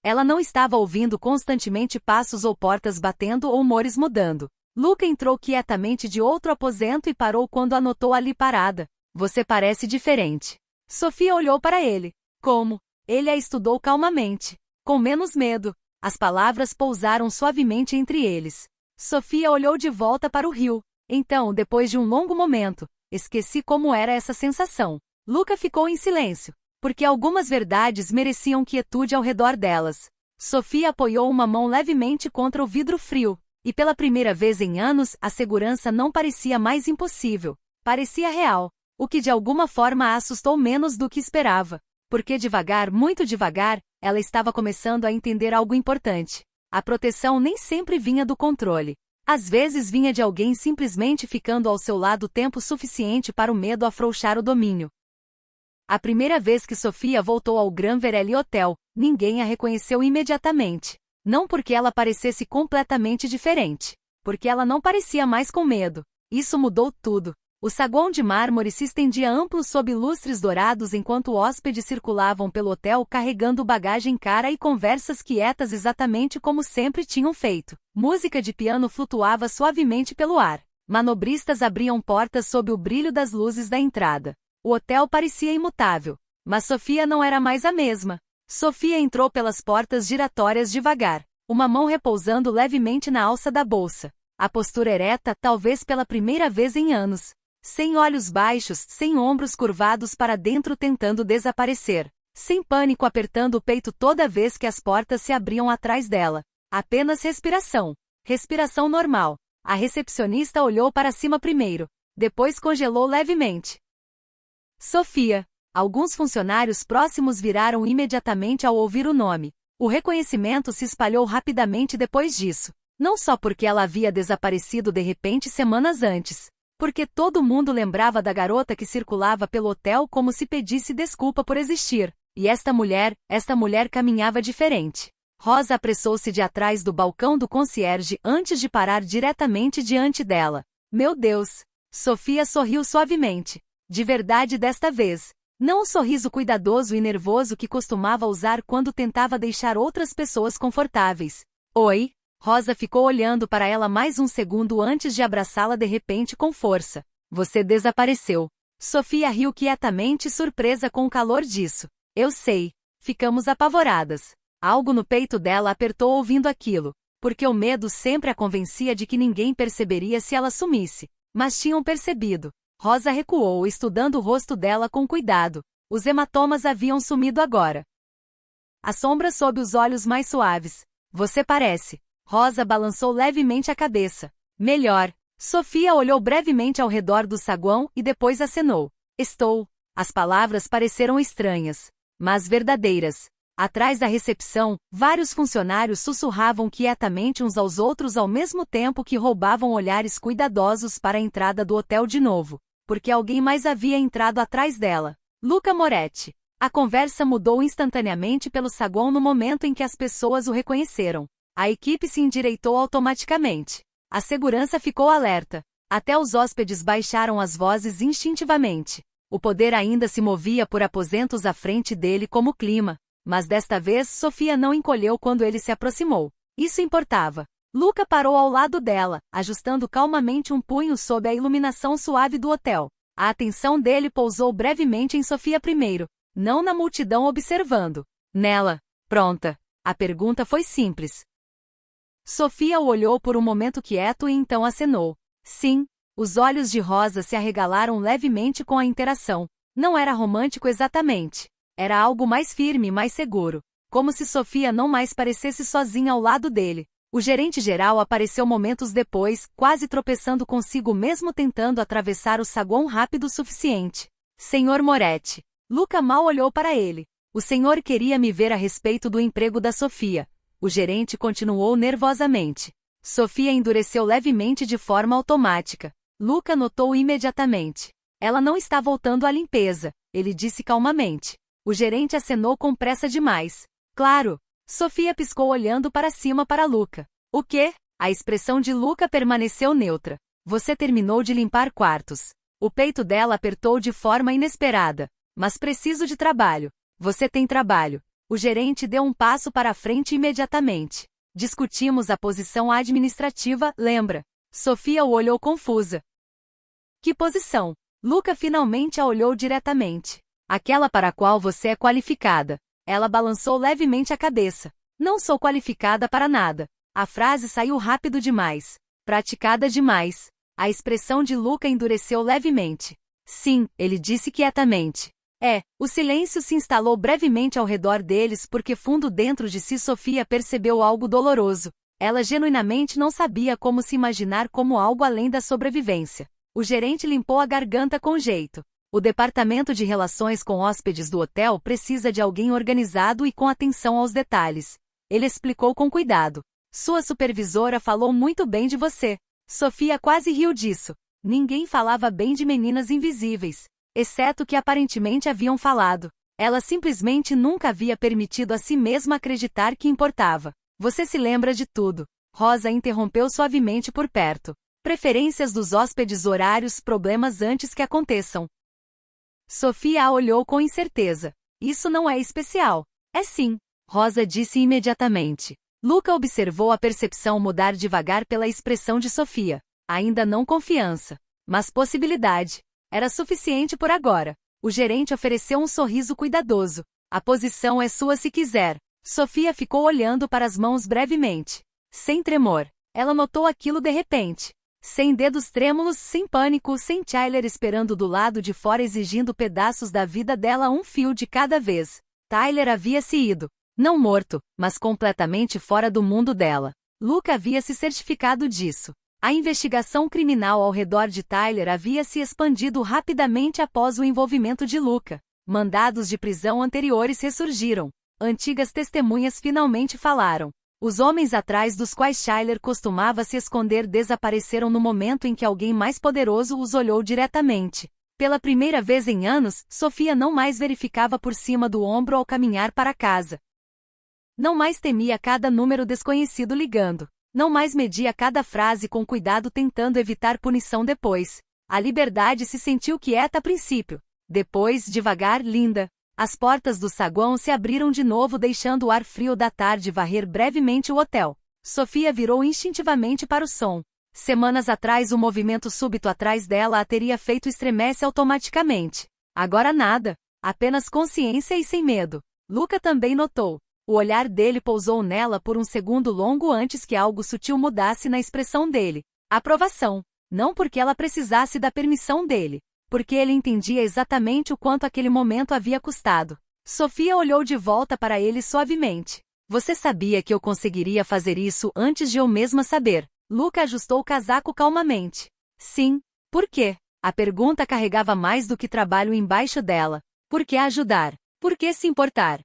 Ela não estava ouvindo constantemente passos ou portas batendo ou humores mudando. Luca entrou quietamente de outro aposento e parou quando a notou ali parada. Você parece diferente. Sofia olhou para ele. Como? Ele a estudou calmamente. Com menos medo. As palavras pousaram suavemente entre eles. Sofia olhou de volta para o rio. Então, depois de um longo momento, esqueci como era essa sensação. Luca ficou em silêncio, porque algumas verdades mereciam quietude ao redor delas. Sofia apoiou uma mão levemente contra o vidro frio, e pela primeira vez em anos a segurança não parecia mais impossível. Parecia real, o que de alguma forma a assustou menos do que esperava. Porque devagar, muito devagar, ela estava começando a entender algo importante. A proteção nem sempre vinha do controle. Às vezes vinha de alguém simplesmente ficando ao seu lado tempo suficiente para o medo afrouxar o domínio. A primeira vez que Sofia voltou ao Grand Verelli Hotel, ninguém a reconheceu imediatamente. Não porque ela parecesse completamente diferente. Porque ela não parecia mais com medo. Isso mudou tudo. O saguão de mármore se estendia amplo sob lustres dourados enquanto hóspedes circulavam pelo hotel carregando bagagem cara e conversas quietas exatamente como sempre tinham feito. Música de piano flutuava suavemente pelo ar. Manobristas abriam portas sob o brilho das luzes da entrada. O hotel parecia imutável. Mas Sofia não era mais a mesma. Sofia entrou pelas portas giratórias devagar, uma mão repousando levemente na alça da bolsa. A postura ereta, talvez pela primeira vez em anos. Sem olhos baixos, sem ombros curvados para dentro tentando desaparecer. Sem pânico apertando o peito toda vez que as portas se abriam atrás dela. Apenas respiração. Respiração normal. A recepcionista olhou para cima primeiro. Depois congelou levemente. Sofia. Alguns funcionários próximos viraram imediatamente ao ouvir o nome. O reconhecimento se espalhou rapidamente depois disso. Não só porque ela havia desaparecido de repente semanas antes. Porque todo mundo lembrava da garota que circulava pelo hotel como se pedisse desculpa por existir. E esta mulher caminhava diferente. Rosa apressou-se de atrás do balcão do concierge antes de parar diretamente diante dela. Meu Deus! Sofia sorriu suavemente. De verdade desta vez. Não o sorriso cuidadoso e nervoso que costumava usar quando tentava deixar outras pessoas confortáveis. Oi? Rosa ficou olhando para ela mais um segundo antes de abraçá-la de repente com força. Você desapareceu. Sofia riu quietamente surpresa com o calor disso. Eu sei. Ficamos apavoradas. Algo no peito dela apertou ouvindo aquilo, porque o medo sempre a convencia de que ninguém perceberia se ela sumisse. Mas tinham percebido. Rosa recuou, estudando o rosto dela com cuidado. Os hematomas haviam sumido agora. A sombra sob os olhos mais suaves. Você parece. Rosa balançou levemente a cabeça. Melhor. Sofia olhou brevemente ao redor do saguão e depois acenou. Estou. As palavras pareceram estranhas, mas verdadeiras. Atrás da recepção, vários funcionários sussurravam quietamente uns aos outros ao mesmo tempo que roubavam olhares cuidadosos para a entrada do hotel de novo, porque alguém mais havia entrado atrás dela. Luca Moretti. A conversa mudou instantaneamente pelo saguão no momento em que as pessoas o reconheceram. A equipe se endireitou automaticamente. A segurança ficou alerta. Até os hóspedes baixaram as vozes instintivamente. O poder ainda se movia por aposentos à frente dele como clima. Mas desta vez Sofia não encolheu quando ele se aproximou. Isso importava. Luca parou ao lado dela, ajustando calmamente um punho sob a iluminação suave do hotel. A atenção dele pousou brevemente em Sofia primeiro, não na multidão observando. Nela. Pronta. A pergunta foi simples. Sofia o olhou por um momento quieto e então acenou. Sim. Os olhos de Rosa se arregalaram levemente com a interação. Não era romântico exatamente. Era algo mais firme e mais seguro. Como se Sofia não mais parecesse sozinha ao lado dele. O gerente-geral apareceu momentos depois, quase tropeçando consigo mesmo tentando atravessar o saguão rápido o suficiente. Senhor Moretti. Luca mal olhou para ele. O senhor queria me ver a respeito do emprego da Sofia. O gerente continuou nervosamente. Sofia endureceu levemente de forma automática. Luca notou imediatamente. Ela não está voltando à limpeza, ele disse calmamente. O gerente acenou com pressa demais. Claro. Sofia piscou olhando para cima para Luca. O quê? A expressão de Luca permaneceu neutra. Você terminou de limpar quartos. O peito dela apertou de forma inesperada. Mas preciso de trabalho. Você tem trabalho. O gerente deu um passo para a frente imediatamente. Discutimos a posição administrativa, lembra? Sofia o olhou confusa. Que posição? Luca finalmente a olhou diretamente. Aquela para a qual você é qualificada. Ela balançou levemente a cabeça. Não sou qualificada para nada. A frase saiu rápido demais. Praticada demais. A expressão de Luca endureceu levemente. Sim, ele disse quietamente. O silêncio se instalou brevemente ao redor deles porque fundo dentro de si Sofia percebeu algo doloroso. Ela genuinamente não sabia como se imaginar como algo além da sobrevivência. O gerente limpou a garganta com jeito. O departamento de relações com hóspedes do hotel precisa de alguém organizado e com atenção aos detalhes. Ele explicou com cuidado. Sua supervisora falou muito bem de você. Sofia quase riu disso. Ninguém falava bem de meninas invisíveis, exceto que aparentemente haviam falado. Ela simplesmente nunca havia permitido a si mesma acreditar que importava. Você se lembra de tudo. Rosa interrompeu suavemente por perto. Preferências dos hóspedes, horários, problemas antes que aconteçam. Sofia a olhou com incerteza. Isso não é especial. É sim. Rosa disse imediatamente. Luca observou a percepção mudar devagar pela expressão de Sofia. Ainda não confiança. Mas possibilidade. Era suficiente por agora. O gerente ofereceu um sorriso cuidadoso. A posição é sua se quiser. Sofia ficou olhando para as mãos brevemente. Sem tremor. Ela notou aquilo de repente. Sem dedos trêmulos, sem pânico, sem Tyler esperando do lado de fora exigindo pedaços da vida dela um fio de cada vez. Tyler havia se ido. Não morto, mas completamente fora do mundo dela. Luca havia se certificado disso. A investigação criminal ao redor de Tyler havia se expandido rapidamente após o envolvimento de Luca. Mandados de prisão anteriores ressurgiram. Antigas testemunhas finalmente falaram. Os homens atrás dos quais Tyler costumava se esconder desapareceram no momento em que alguém mais poderoso os olhou diretamente. Pela primeira vez em anos, Sofia não mais verificava por cima do ombro ao caminhar para casa. Não mais temia cada número desconhecido ligando. Não mais media cada frase com cuidado tentando evitar punição depois. A liberdade se sentiu quieta a princípio. Depois, devagar, linda. As portas do saguão se abriram de novo deixando o ar frio da tarde varrer brevemente o hotel. Sofia virou instintivamente para o som. Semanas atrás o movimento súbito atrás dela a teria feito estremece automaticamente. Agora nada. Apenas consciência e sem medo. Luca também notou. O olhar dele pousou nela por um segundo longo antes que algo sutil mudasse na expressão dele. Aprovação. Não porque ela precisasse da permissão dele. Porque ele entendia exatamente o quanto aquele momento havia custado. Sofia olhou de volta para ele suavemente. Você sabia que eu conseguiria fazer isso antes de eu mesma saber. Luca ajustou o casaco calmamente. Sim. Por quê? A pergunta carregava mais do que trabalho embaixo dela. Por que ajudar? Por que se importar?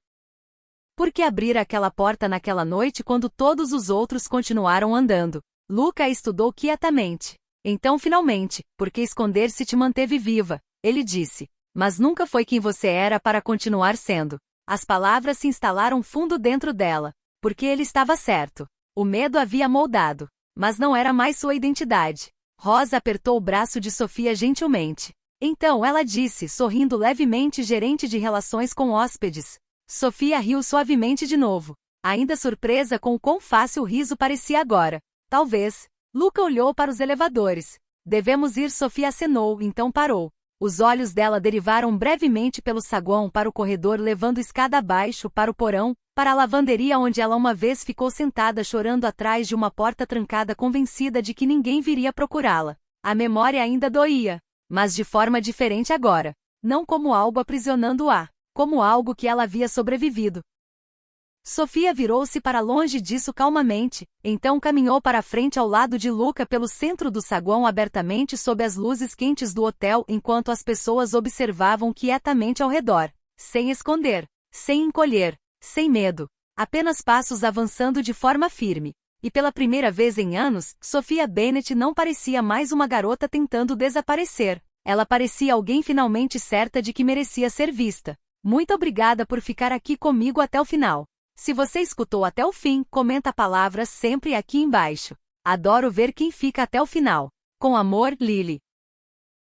Por que abrir aquela porta naquela noite quando todos os outros continuaram andando? Luca a estudou quietamente. Então finalmente, por que esconder-se te manteve viva? Ele disse. Mas nunca foi quem você era para continuar sendo. As palavras se instalaram fundo dentro dela. Porque ele estava certo. O medo havia moldado. Mas não era mais sua identidade. Rosa apertou o braço de Sofia gentilmente. Então ela disse, sorrindo levemente, gerente de relações com hóspedes. Sofia riu suavemente de novo. Ainda surpresa com o quão fácil o riso parecia agora. Talvez. Luca olhou para os elevadores. Devemos ir, Sofia acenou, então parou. Os olhos dela derivaram brevemente pelo saguão para o corredor, levando escada abaixo para o porão, para a lavanderia onde ela uma vez ficou sentada chorando atrás de uma porta trancada, convencida de que ninguém viria procurá-la. A memória ainda doía, mas de forma diferente agora. Não como algo aprisionando-a, como algo que ela havia sobrevivido. Sofia virou-se para longe disso calmamente, então caminhou para a frente ao lado de Luca pelo centro do saguão abertamente sob as luzes quentes do hotel enquanto as pessoas observavam quietamente ao redor, sem esconder, sem encolher, sem medo, apenas passos avançando de forma firme. E pela primeira vez em anos, Sofia Bennet não parecia mais uma garota tentando desaparecer. Ela parecia alguém finalmente certa de que merecia ser vista. Muito obrigada por ficar aqui comigo até o final. Se você escutou até o fim, comenta a palavra sempre aqui embaixo. Adoro ver quem fica até o final. Com amor, Lily.